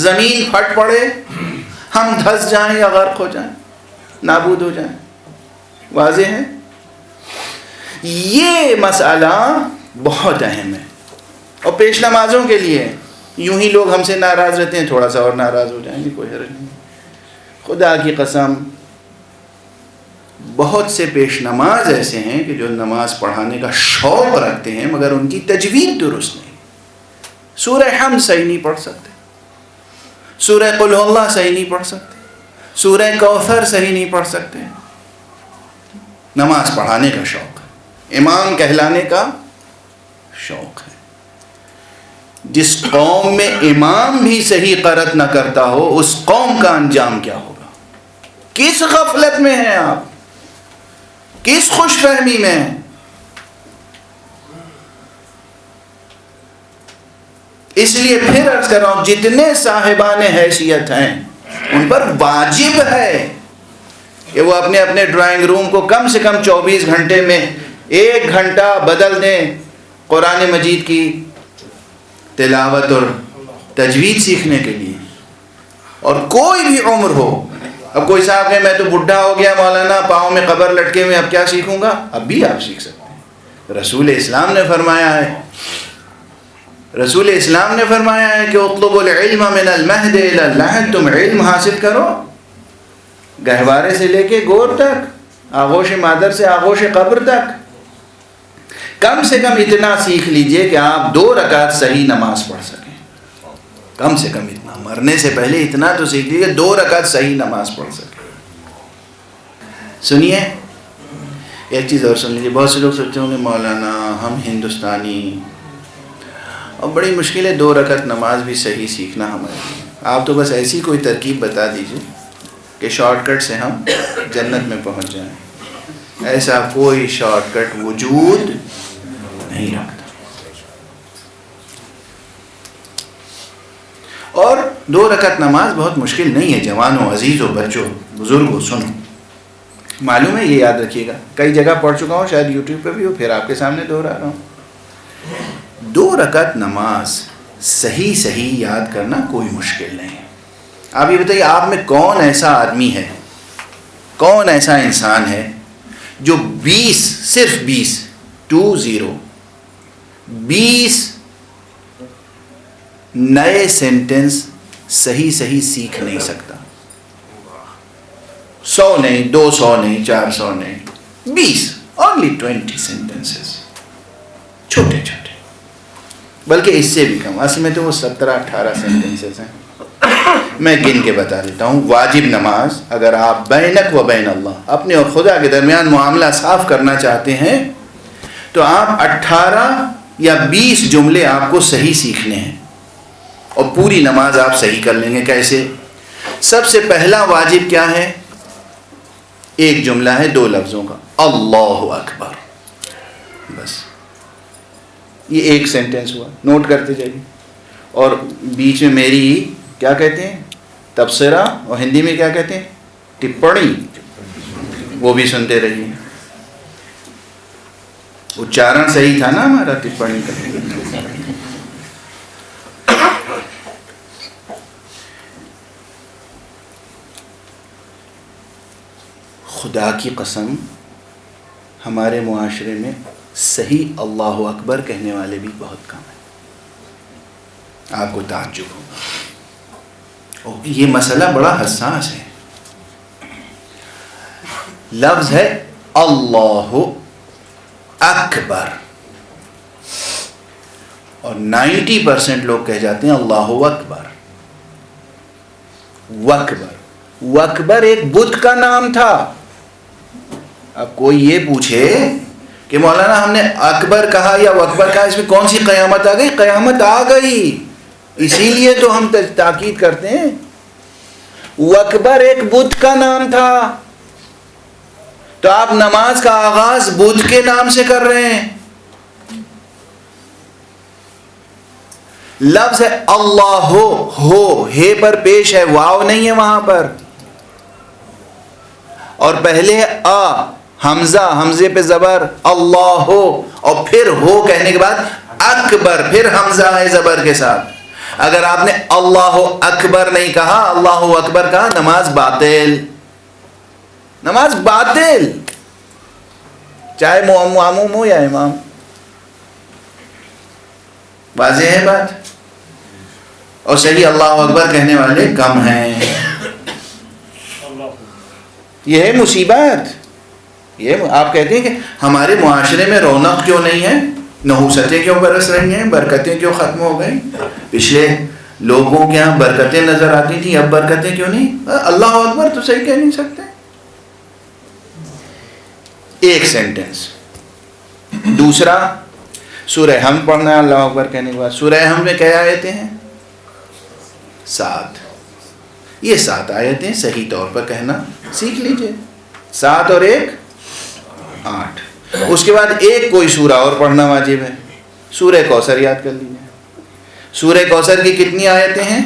Speaker 3: زمین پھٹ پڑے، ہم دھس جائیں یا غرق ہو جائیں، نابود ہو جائیں. واضح ہے؟ یہ مسئلہ بہت اہم ہے، اور پیش نمازوں کے لیے یوں ہی لوگ ہم سے ناراض رہتے ہیں، تھوڑا سا اور ناراض ہو جائیں گے، کوئی حرج نہیں. خدا کی قسم بہت سے پیش نماز ایسے ہیں کہ جو نماز پڑھانے کا شوق رکھتے ہیں مگر ان کی تجوید درست نہیں. سورہ حمد صحیح نہیں پڑھ سکتے، سورہ قل اللہ صحیح نہیں پڑھ سکتے، سورہ کوثر صحیح نہیں پڑھ سکتے. نماز پڑھانے کا شوق ہے، امام کہلانے کا شوق ہے. جس قوم میں امام بھی صحیح قرأت نہ کرتا ہو اس قوم کا انجام کیا ہوگا؟ کس غفلت میں ہیں آپ، کس خوش فہمی میں ہیں؟ اس لیے پھر عرض کر رہا ہوں، جتنے صاحبان حیثیت ہیں ان پر واجب ہے کہ وہ اپنے اپنے ڈرائنگ روم کو کم سے کم 24 گھنٹے میں 1 گھنٹہ بدل دیں قرآن مجید کی تلاوت اور تجوید سیکھنے کے لیے. اور کوئی بھی عمر ہو. اب کوئی صاحب کہ میں تو بڈھا ہو گیا مولانا، پاؤں میں قبر لٹکے ہوئے، اب کیا سیکھوں گا؟ اب بھی آپ سیکھ سکتے ہیں. رسول اسلام نے فرمایا ہے، رسول اسلام نے فرمایا ہے کہ اطلبوا العلم من المہد الی اللحد، تم علم حاصل کرو گہوارے سے لے کے گور تک، آغوش مادر سے آغوش قبر تک. کم سے کم اتنا سیکھ لیجئے کہ آپ 2 رکعت صحیح نماز پڑھ سکیں. کم سے کم اتنا، مرنے سے پہلے اتنا تو سیکھ لیجئے 2 رکعت صحیح نماز پڑھ سکیں. سنیے ایک چیز اور سن لیجیے. بہت سے لوگ سوچتے ہوں گے مولانا ہم ہندوستانی، اور بڑی مشکل ہے 2 رکعت نماز بھی صحیح سیکھنا ہمارے لیے. آپ تو بس ایسی کوئی ترکیب بتا دیجئے کہ شارٹ کٹ سے ہم جنت میں پہنچ جائیں. ایسا کوئی شارٹ کٹ وجود نہیں رکھتا. اور 2 رکعت نماز بہت مشکل نہیں ہے. جوانوں، عزیزوں، بچوں، بزرگوں، سنو، معلوم ہے، یہ یاد رکھیے گا، کئی جگہ پڑھ چکا ہوں، شاید یوٹیوب پہ بھی ہو، پھر آپ کے سامنے دوہرا رہا ہوں. 2 رکعت نماز صحیح یاد کرنا کوئی مشکل نہیں ہے. آپ یہ بتائیے، آپ میں کون ایسا آدمی ہے، کون ایسا انسان ہے جو 20 صرف 20 نئے سینٹنس صحیح سیکھ نہیں سکتا؟ 100 نہیں، 200 نہیں، 400 نہیں، 20، only 20 sentences، چھوٹے چھوٹے، بلکہ اس سے بھی کم. اصل میں تو وہ 17-18 سینٹنسز ہیں. میں گن کے بتا دیتا ہوں. واجب نماز، اگر آپ بینک و بین اللہ، اپنے اور خدا کے درمیان معاملہ صاف کرنا چاہتے ہیں تو آپ 18 یا 20 جملے آپ کو صحیح سیکھنے ہیں، اور پوری نماز آپ صحیح کر لیں گے. کیسے؟ سب سے پہلا واجب کیا ہے؟ ایک جملہ ہے 2 لفظوں کا، اللہ اکبر، بس یہ ایک سینٹنس ہوا. نوٹ کرتے جائیے. اور بیچ میں میری کیا کہتے ہیں، تبصرہ، اور ہندی میں کیا کہتے ہیں؟ ٹپڑی، وہ بھی سنتے رہیے. اچارن صحیح تھا نا ہمارا ٹپڑی کا. خدا کی قسم ہمارے معاشرے میں صحیح اللہ اکبر کہنے والے بھی بہت کم ہیں. آپ کو تعجب ہوگا. اور یہ مسئلہ بڑا حساس ہے. لفظ ہے اللہ اکبر، اور 90% لوگ کہہ جاتے ہیں اللہ اکبر. وکبر، وکبر ایک بت کا نام تھا. اب کوئی یہ پوچھے کہ مولانا ہم نے اکبر کہا یا وکبر کہا، اس میں کون سی قیامت آ گئی؟ قیامت آ گئی، اسی لیے تو ہم تاکید کرتے ہیں. وکبر ایک بت کا نام تھا، تو آپ نماز کا آغاز بت کے نام سے کر رہے ہیں. لفظ ہے اللہ ہو، ہے پر پیش ہے، واو نہیں ہے وہاں پر. اور پہلے ہے آ، حمزہ، حمزے پہ زبر، اللہ ہو، اور پھر ہو کہنے کے بعد اکبر، پھر حمزہ ہے زبر کے ساتھ. اگر آپ نے اللہ اکبر نہیں کہا، اللہ اکبر کہا، نماز باطل، نماز باطل، چاہے معموم ہو یا امام. واضح ہے بات؟ اور صحیح اللہ اکبر کہنے والے کم ہیں. یہ ہے مصیبت. یہ آپ کہتے ہیں کہ ہمارے معاشرے میں رونق کیوں نہیں ہے، نحوستیں کیوں برس رہی ہیں، برکتیں کیوں ختم ہو گئی؟ پچھلے لوگوں کے یہاں برکتیں نظر آتی تھیں، اب برکتیں کیوں نہیں؟ اللہ اکبر تو صحیح کہہ نہیں سکتے. ایک سینٹنس. دوسرا، سورہ حمد پڑھنا ہے اللہ اکبر کہنے کے بعد. سورہ حمد میں کیا آیتیں ہیں؟ 7. یہ 7 آیتیں صحیح طور پر کہنا سیکھ لیجئے. 7 اور 1 8. اس کے بعد ایک کوئی سورہ اور پڑھنا واجب ہے. سورہ کوثر یاد کر لیجئے. سورہ کوثر کی کتنی آیتیں ہیں؟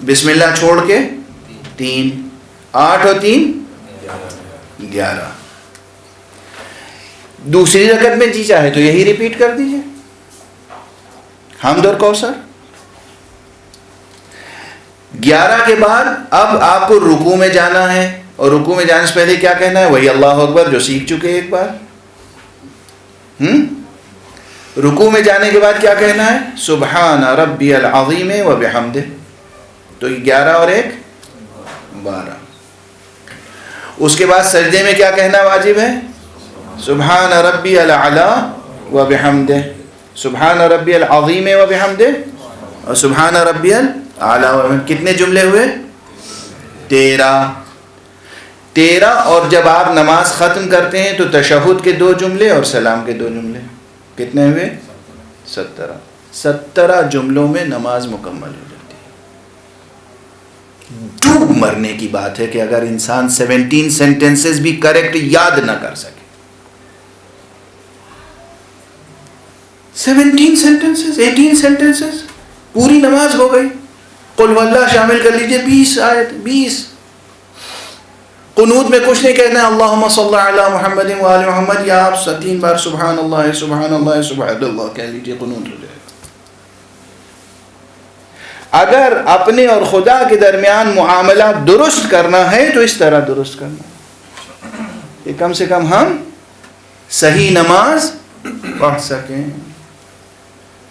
Speaker 3: بسم اللہ چھوڑ کے 3. 8 اور 3 11. دوسری رکعت میں جی چاہے تو یہی ریپیٹ کر دیجئے، حمد اور کوثر. 11 کے بعد اب آپ کو رکوع میں جانا ہے، اور رکوع میں جانے سے پہلے کیا کہنا ہے؟ وہی اللہ اکبر جو سیکھ چکے ایک بار. رکوع میں جانے کے بعد کیا کہنا ہے؟ سبحان ربی العظیم و بحمدہ. تو 11 اور 1 12. اس کے بعد سجدے میں کیا کہنا واجب ہے؟ سبحان ربی الاعلی و بحمدہ، سبحان ربی العظیم و بحمدہ، اور سبحان ربی الاعلی و بحمدہ. کتنے جملے ہوئے؟ 13. اور جب آپ نماز ختم کرتے ہیں تو تشہد کے 2 جملے اور سلام کے 2 جملے. کتنے ہوئے؟ 17. 17 جملوں میں نماز مکمل ہو جاتی ہے. ڈوب مرنے کی بات ہے کہ اگر انسان 17 سینٹنسز بھی کریکٹ یاد نہ کر سکے. 17 سینٹنسز، 18 سینٹنسز، پوری نماز ہو گئی. قل واللہ شامل کر لیجئے، 20 آیت، 20. قنوت میں کچھ نہیں کہنا ہے اللہم صلی علی محمد و آل محمد، یا آپ 3 بار سبحان اللہ سبحان اللہ سبحان اللہ کہہ لیجئے، قنوت ہو جائے گا. اگر اپنے اور خدا کے درمیان معاملہ درست کرنا ہے تو اس طرح درست کرنا کہ کم سے کم ہم صحیح نماز پڑھ سکیں.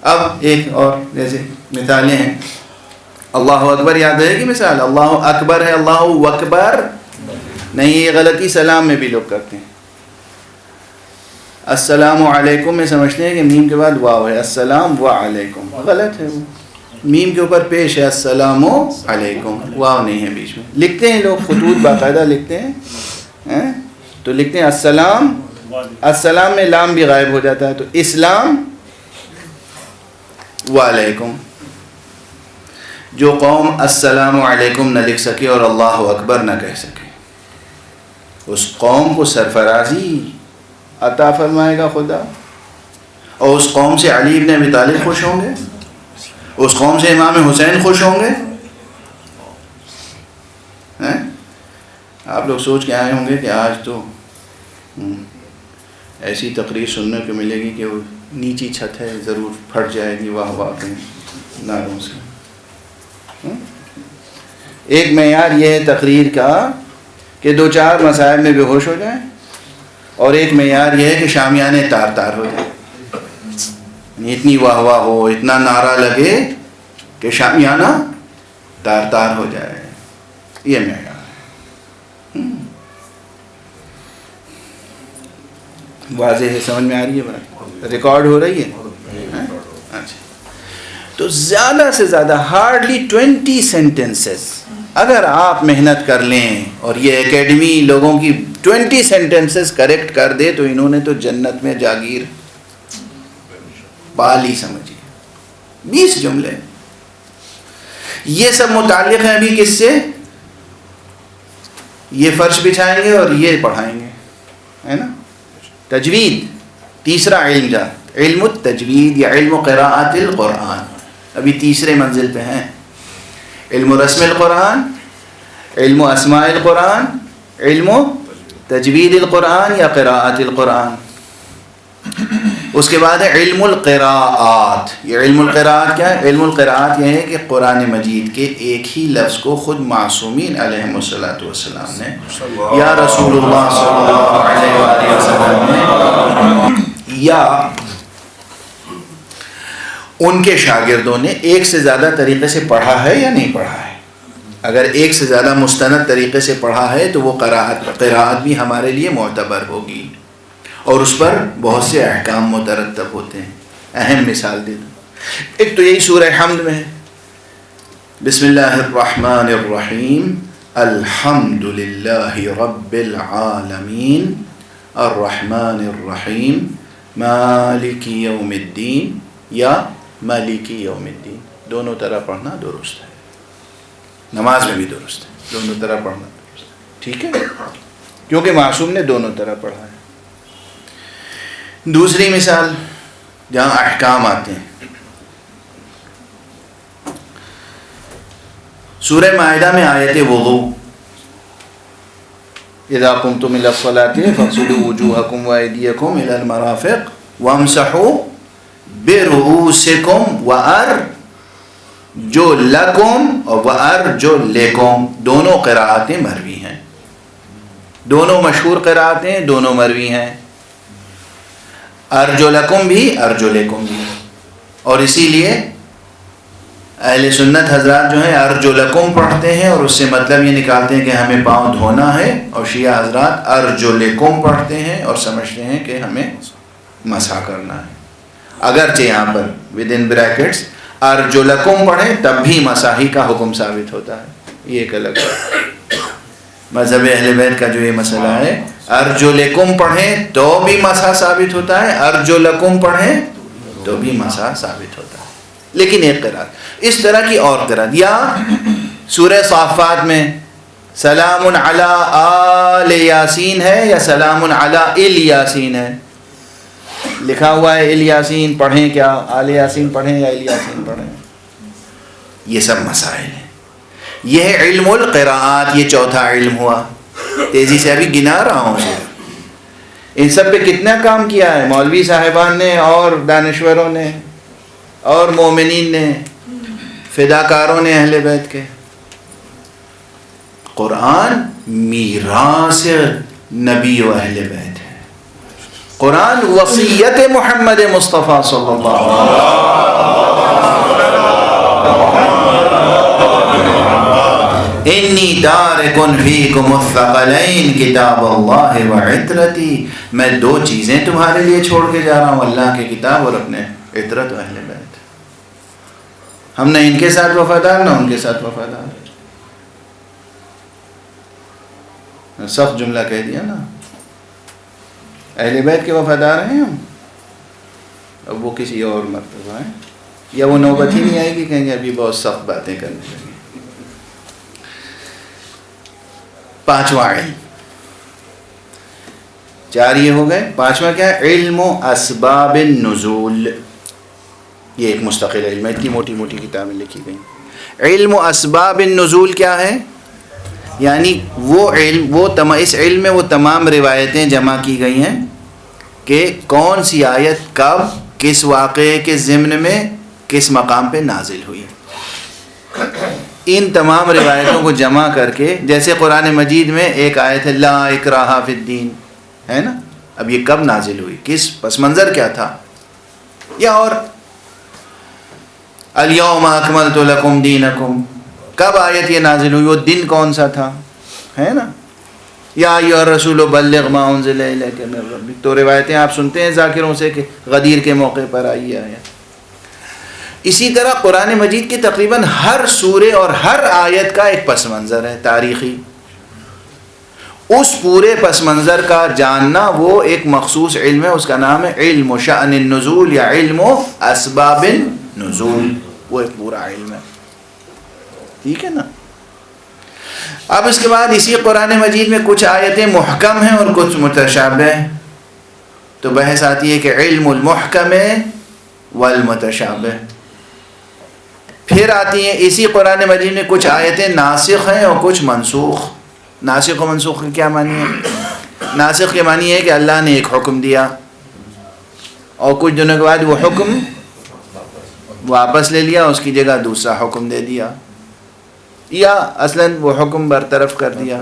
Speaker 3: اب ایک اور جیسے مثالیں ہیں. اللہ اکبر یاد رہے گی مثال؟ اللہ اکبر ہے، اللہ اکبر نہیں. یہ غلطی سلام میں بھی لوگ کرتے ہیں. السلام علیکم میں سمجھتے ہیں کہ میم کے بعد واو ہے، السلام و علیکم. غلط ہے، وہ میم کے اوپر پیش ہے السلام علیکم، واو نہیں ہے بیچ میں. لکھتے ہیں لوگ خطوط باقاعدہ لکھتے ہیں تو لکھتے ہیں السلام، السلام میں لام بھی غائب ہو جاتا ہے تو اسلام وعلیکم. جو قوم السلام علیکم نہ لکھ سکے اور اللہ اکبر نہ کہہ سکے، اس قوم کو سرفرازی عطا فرمائے گا خدا. اور اس قوم سے علی بن ابی طالب خوش ہوں گے، اس قوم سے امام حسین خوش ہوں گے. آپ لوگ سوچ کے آئے ہوں گے کہ آج تو ایسی تقریر سننے کو ملے گی کہ وہ نیچی چھت ہے ضرور پھٹ جائے گی واہ واہ کے نعروں سے. ایک معیار یہ ہے تقریر کا کہ 2-4 مسائل میں بے ہوش ہو جائیں، اور ایک معیار یہ ہے کہ شامیانے تار تار ہو جائیں، اتنی واہ واہ ہو، اتنا نعرہ لگے کہ شامیانہ تار تار ہو جائے. یہ معیار ہے. واضح ہے؟ سمجھ میں آ رہی ہے بات؟ ریکارڈ ہو رہی ہے؟ اچھا. تو زیادہ سے زیادہ ہارڈلی 20 سینٹنسز اگر آپ محنت کر لیں اور یہ اکیڈمی لوگوں کی 20 سینٹنسز کریکٹ کر دے تو انہوں نے تو جنت میں جاگیر پا لی سمجھیے. 20 جملے یہ سب متعلق ہیں ابھی کس سے؟ یہ فرش بچھائیں گے اور یہ پڑھائیں گے، ہے نا. تجوید تیسرا علم جا، علم التجوید یا علم قراءت القرآن، ابھی تیسرے منزل پہ ہیں. علم رسم القرآن، علم اسماء القرآن، علم تجوید القرآن یا قراءت القرآن. اس کے بعد ہے علم القراءات. یہ علم القراءات کیا ہے؟ علم القراءات یہ ہے کہ قرآن مجید کے ایک ہی لفظ کو خود معصومین علیہم الصلاۃ والسلام نے یا رسول اللہ صلی اللہ علیہ وآلہ وسلم نے یا ان کے شاگردوں نے ایک سے زیادہ طریقے سے پڑھا ہے یا نہیں پڑھا ہے. اگر ایک سے زیادہ مستند طریقے سے پڑھا ہے تو وہ قراءت بھی ہمارے لیے معتبر ہوگی، اور اس پر بہت سے احکام مترتب ہوتے ہیں. اہم مثال دے دوں، ایک تو یہی سورہ حمد میں ہے، بسم اللہ الرحمن الرحیم الحمد للہ رب العالمین الرحمن الرحیم مالک یوم الدین یا مالکی یوم الدین. دونوں طرح پڑھنا درست ہے، نماز میں بھی درست ہے، دونوں طرح پڑھنا درست ہے. ٹھیک ہے، کیونکہ معصوم نے دونوں طرح پڑھا ہے. دوسری مثال جہاں احکام آتے ہیں، سورہ مائدہ میں آیت وضو، اذا قمتم الى الصلاة فاغسلوا وجوهكم وايديكم الى المرافق وامسحوا برؤوسكم وارجلكم وارجلكم. دونوں قراءتیں مروی ہیں، دونوں مشہور قراءتیں، دونوں مروی ہیں. ارجلکم بھی ارجلکم بھی، اور اسی لیے اہل سنت حضرات جو ہیں ارجلکم پڑھتے ہیں اور اس سے مطلب یہ نکالتے ہیں کہ ہمیں پاؤں دھونا ہے، اور شیعہ حضرات ارجلکم پڑھتے ہیں اور سمجھتے ہیں کہ ہمیں مسح کرنا ہے. اگرچہ یہاں پر ود ان بریکٹس ارجلکم پڑھیں تب بھی مساحی کا حکم ثابت ہوتا ہے. یہ ایک الگ مذہب اہل بیت کا جو یہ مسئلہ ہے، ارجلکم پڑھیں تو بھی مسح ثابت ہوتا ہے، ارجلکم پڑھیں تو بھی مسح ثابت ہوتا ہے. لیکن ایک قرات اس طرح کی اور قرات، یا سورہ صافات میں سلام علی آل یاسین ہے یا سلام علی الیاسین ہے، لکھا ہوا ہے الیاسین، پڑھیں کیا آل یاسین پڑھیں یا الیاسین پڑھیں. یہ سب مسائل ہیں. یہ ہے علم القراءات، یہ چوتھا علم ہوا. تیزی سے ابھی گنا رہا ہوں صرف. ان سب پہ کتنا کام کیا ہے مولوی صاحبان نے اور دانشوروں نے اور مومنین نے، فداکاروں نے اہل بیت کے. قرآن میراث نبی و اہل بیت ہے. قرآن وصیت محمد مصطفیٰ صلی اللہ علیہ وسلم. انی تارکن فیکم الثقلین کتاب اللہ و عطرتی. میں 2 چیزیں تمہارے لیے چھوڑ کے جا رہا ہوں، اللہ کی کتاب اور اپنے عطرت و اہل بیت. ہم نہ ان کے ساتھ وفادار نہ ان کے ساتھ وفادار. سخت جملہ کہہ دیا نا، اہل بیت کے وفادار ہیں ہم. اب وہ کسی اور مرتبہ ہے، یا وہ نوبت ہی نہیں آئے گی، کہیں گے ابھی بہت سخت باتیں کرنے لگے. 5واں علم، 4 یہ ہو گئے. 5واں کیا ہے؟ علم اسباب النزول. یہ ایک مستقل علم ہے، اتنی موٹی موٹی کتابیں لکھی گئی. علم اسباب النزول کیا ہے؟ یعنی وہ علم اس علم میں وہ تمام روایتیں جمع کی گئی ہیں کہ کون سی آیت کب کس واقعے کے ضمن میں کس مقام پہ نازل ہوئی. ان تمام روایتوں کو جمع کر کے، جیسے قرآن مجید میں ایک آیت ہے لا اکراہ فی الدین، ہے نا، اب یہ کب نازل ہوئی، کس پس منظر کیا تھا. یا اور الیوم اکملت لکم دینکم، کب آیت یہ نازل ہوئی، وہ دن کون سا تھا، ہے نا. یا ایھا الرسول بلغ ما انزل الیک من ربک، تو روایتیں آپ سنتے ہیں ذاکروں سے کہ غدیر کے موقع پر آئی ہے آیت. اسی طرح قرآن مجید کی تقریباً ہر سورے اور ہر آیت کا ایک پس منظر ہے تاریخی. اس پورے پس منظر کا جاننا وہ ایک مخصوص علم ہے، اس کا نام ہے علم شأن النزول یا علم اسباب النزول. وہ ایک پورا علم ہے، ٹھیک ہے نا. اب اس کے بعد اسی قرآن مجید میں کچھ آیتیں محکم ہیں اور کچھ متشابہ ہیں. تو بحث آتی ہے کہ علم المحکم والمتشابہ. پھر آتی ہیں اسی قرآن مجید میں کچھ آیتیں ناسخ ہیں اور کچھ منسوخ. ناسخ و منسوخ کا کیا معنی ہے؟ ناسخ کے معنی ہے کہ اللہ نے ایک حکم دیا اور کچھ دنوں کے بعد وہ حکم واپس لے لیا، اس کی جگہ دوسرا حکم دے دیا، یا اصلاً وہ حکم برطرف کر دیا.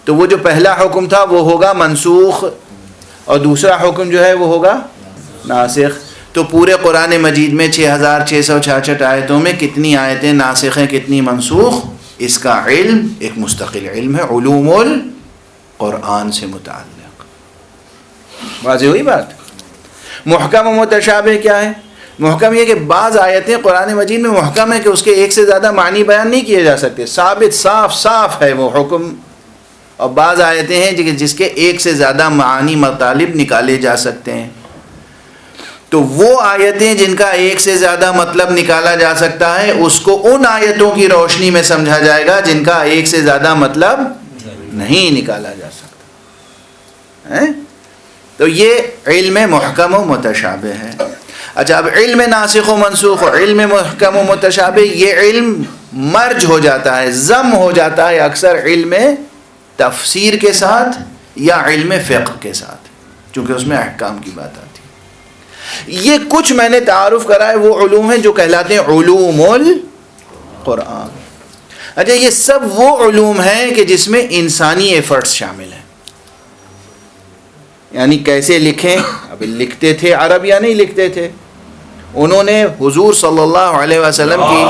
Speaker 3: تو وہ جو پہلا حکم تھا وہ ہوگا منسوخ اور دوسرا حکم جو ہے وہ ہوگا ناسخ. تو پورے قرآن مجید میں 6666 آیتوں میں کتنی آیتیں ناسخ ہیں، کتنی منسوخ، اس کا علم ایک مستقل علم ہے، علوم القرآن سے متعلق. واضح ہوئی بات. محکم و متشابہ کیا ہے؟ محکم یہ کہ بعض آیتیں قرآن مجید میں محکم ہے کہ اس کے ایک سے زیادہ معنی بیان نہیں کیے جا سکتے، ثابت صاف ہے وہ حکم. اور بعض آیتیں ہیں جس کے ایک سے زیادہ معانی مطالب نکالے جا سکتے ہیں. تو وہ آیتیں جن کا ایک سے زیادہ مطلب نکالا جا سکتا ہے اس کو ان آیتوں کی روشنی میں سمجھا جائے گا جن کا ایک سے زیادہ مطلب نہیں نکالا جا سکتا. تو یہ علم محکم و متشابہ ہے. اچھا، اب علم ناسخ و منسوخ اور علم محکم و متشابہ، یہ علم مرج ہو جاتا ہے، ضم ہو جاتا ہے اکثر علم تفسیر کے ساتھ یا علم فقہ کے ساتھ، چونکہ اس میں احکام کی بات آتی ہے. یہ کچھ میں نے تعارف کرا ہے وہ علوم ہیں جو کہلاتے ہیں علوم القرآن. اچھا، یہ سب وہ علوم ہیں کہ جس میں انسانی ایفرٹس شامل ہیں. یعنی کیسے لکھیں، اب لکھتے تھے عرب یا نہیں لکھتے تھے، انہوں نے حضور صلی اللہ علیہ وسلم کی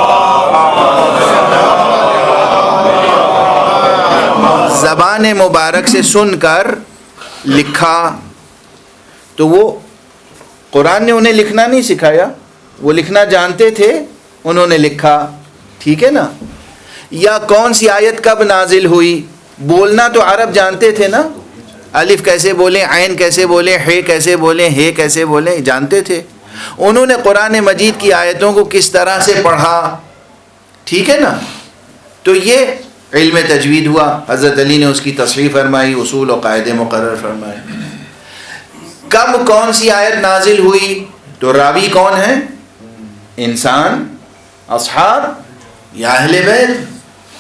Speaker 3: زبان مبارک سے سن کر لکھا. تو وہ قرآن نے انہیں لکھنا نہیں سکھایا، وہ لکھنا جانتے تھے، انہوں نے لکھا، ٹھیک ہے نا. یا کون سی آیت کب نازل ہوئی، بولنا تو عرب جانتے تھے نا، الف کیسے بولیں، عین کیسے بولیں، ہے کیسے بولیں، ہے کیسے بولیں، جانتے تھے. انہوں نے قرآن مجید کی آیتوں کو کس طرح سے پڑھا، ٹھیک ہے نا. تو یہ علم تجوید ہوا. حضرت علی نے اس کی تصحیح فرمائی، اصول و قاعدے مقرر فرمائے. کب کون سی آیت نازل ہوئی، تو راوی کون ہے، انسان، اصحاب یا اہل بیت،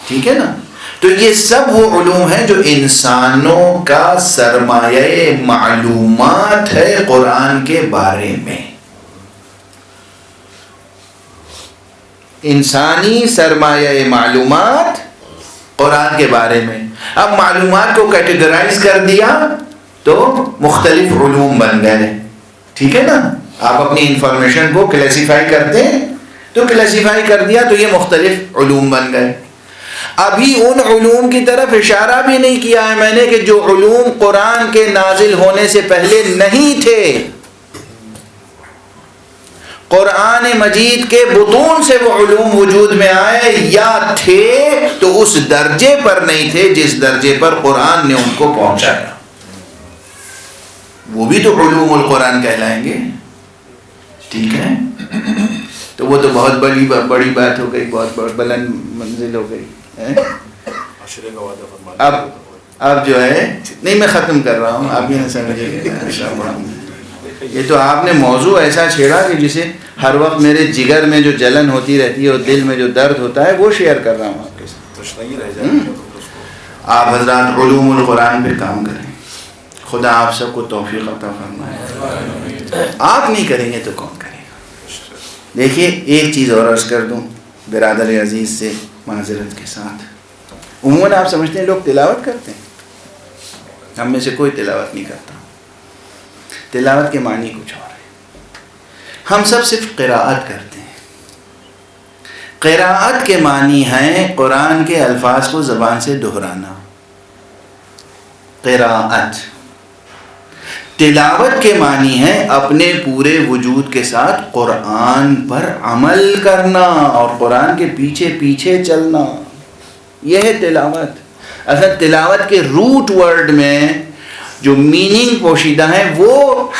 Speaker 3: ٹھیک ہے نا. تو یہ سب وہ علوم ہیں جو انسانوں کا سرمایہ معلومات ہے قرآن کے بارے میں. انسانی سرمایہ معلومات قرآن کے بارے میں. اب معلومات کو کیٹیگرائز کر دیا تو مختلف علوم بن گئے، ٹھیک ہے نا. آپ اپنی انفارمیشن کو کلیسیفائی کرتے ہیں تو کلیسیفائی کر دیا تو یہ مختلف علوم بن گئے. ابھی ان علوم کی طرف اشارہ بھی نہیں کیا ہے میں نے کہ جو علوم قرآن کے نازل ہونے سے پہلے نہیں تھے، قرآن مجید کے بطون سے وہ علوم وجود میں آئے، یا تھے تو اس درجے پر نہیں تھے جس درجے پر قرآن نے ان کو پہنچایا. وہ بھی تو علوم القرآن کہلائیں گے، ٹھیک ہے. تو وہ تو بہت بڑی بات ہو گئی، بہت بلند منزل ہو گئی. اب جو ہے نہیں، میں ختم کر رہا ہوں، آپ یہ نہ سمجھیے. یہ تو آپ نے موضوع ایسا چھیڑا کہ جسے ہر وقت میرے جگر میں جو جلن ہوتی رہتی ہے اور دل میں جو درد ہوتا ہے وہ شیئر کر رہا ہوں آپ کے ساتھ. آپ حضرات علوم القرآن پہ کام کریں، خدا آپ سب کو توفیق عطا فرمائے۔ آپ نہیں کریں گے تو کون کرے گا؟ دیکھیے ایک چیز اور عرض کر دوں برادر عزیز سے معذرت کے ساتھ، عموماً آپ سمجھتے ہیں لوگ تلاوت کرتے ہیں، ہم میں سے کوئی تلاوت نہیں کرتا۔ تلاوت کے معنی کچھ اور ہے، ہم سب صرف قراءت کرتے ہیں۔ قراءت کے معنی ہیں قرآن کے الفاظ کو زبان سے دہرانا، قراءت۔ تلاوت کے معنی ہے اپنے پورے وجود کے ساتھ قرآن پر عمل کرنا اور قرآن کے پیچھے پیچھے چلنا، یہ ہے تلاوت۔ اصل تلاوت کے روٹ ورڈ میں جو میننگ پوشیدہ ہے وہ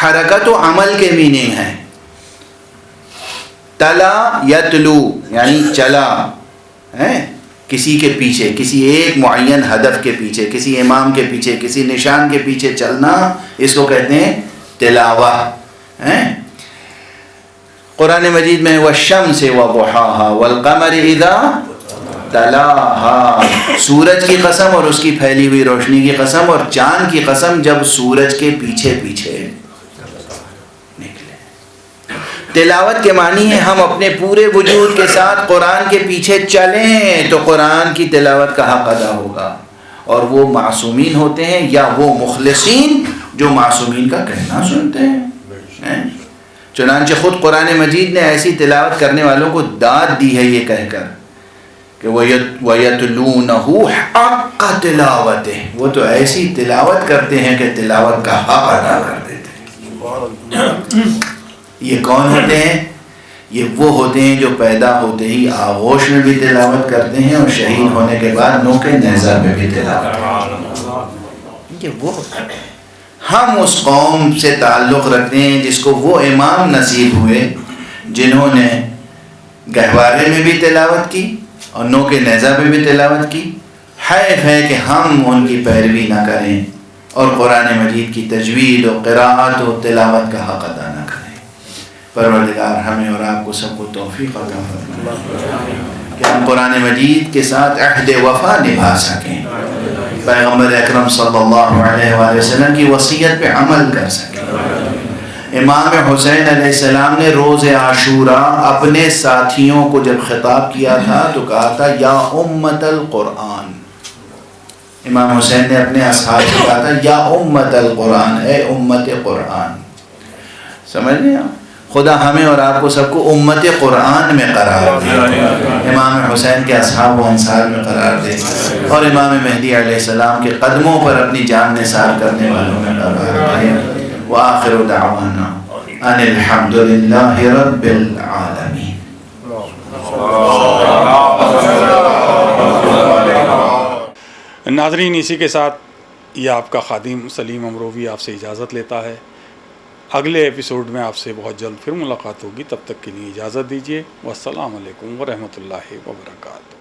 Speaker 3: حرکت و عمل کے میننگ ہیں۔ تلا یتلو یعنی چلا ہے، کسی کے پیچھے، کسی ایک معین ہدف کے پیچھے، کسی امام کے پیچھے، کسی نشان کے پیچھے چلنا، اس کو کہتے ہیں تلاوت ہے۔ قرآن مجید میں والشمس وضحاها والقمر اذا تلاها، سورج کی قسم اور اس کی پھیلی ہوئی روشنی کی قسم اور چاند کی قسم جب سورج کے پیچھے پیچھے نکلے۔ تلاوت کے معنی ہے ہم اپنے پورے وجود کے ساتھ قرآن کے پیچھے چلیں تو قرآن کی تلاوت کا حق ادا ہوگا، اور وہ معصومین ہوتے ہیں یا وہ مخلصین جو معصومین کا کہنا سنتے ہیں۔ چنانچہ خود قرآن مجید نے ایسی تلاوت کرنے والوں کو داد دی ہے یہ کہہ کر کہ وَيَتْلُونَهُ حَقَّ تِلَاوَتِهِ، وہ تو ایسی تلاوت کرتے ہیں کہ تلاوت کا حق ادا کر دیتے ہیں۔ یہ کون ہوتے ہیں؟ یہ وہ ہوتے ہیں جو پیدا ہوتے ہی آغوش میں بھی تلاوت کرتے ہیں اور شہید ہونے کے بعد نوک نیزہ میں بھی تلاوت کرتے ہیں۔ یہ وہ ہوتے ہیں۔ ہم اس قوم سے تعلق رکھتے ہیں جس کو وہ امام نصیب ہوئے جنہوں نے گہوارے میں بھی تلاوت کی اور نوک نیزہ میں بھی تلاوت کی۔ حیف ہے کہ ہم ان کی پیروی نہ کریں اور قرآن مجید کی تجوید و قراءت و تلاوت کا حق ادا نہ کریں۔ پروردگار ہمیں اور آپ کو سب کو توفیق عطا فرمائے کہ ہم قرآن مجید کے ساتھ عہد وفا نبھا سکیں، پیغمبر اکرم صلی اللہ علیہ وآلہ وسلم کی وصیت پہ عمل کر سکیں۔ امام حسین علیہ السلام نے روز عاشوراء اپنے ساتھیوں کو جب خطاب کیا تھا تو کہا تھا یا امت القرآن۔ امام حسین نے اپنے اصحاب سے کہا تھا یا امت القرآن، اے امت قرآن۔ سمجھ لیں آپ، خدا ہمیں اور آپ کو سب کو امت قرآن میں قرار دے، امام حسین کے اصحاب و انصار میں قرار دے، اور امام مہدی علیہ السلام کے قدموں پر اپنی جان نثار کرنے والوں میں قرار دے۔ وآخر دعوانا ان الحمد للہ رب العالمین۔
Speaker 2: ناظرین، اسی کے ساتھ یہ آپ کا خادم سلیم امروی آپ سے اجازت لیتا ہے۔ اگلے ایپیسوڈ میں آپ سے بہت جلد پھر ملاقات ہوگی، تب تک کے لیے اجازت دیجیے۔ والسلام علیکم ورحمۃ اللہ وبرکاتہ۔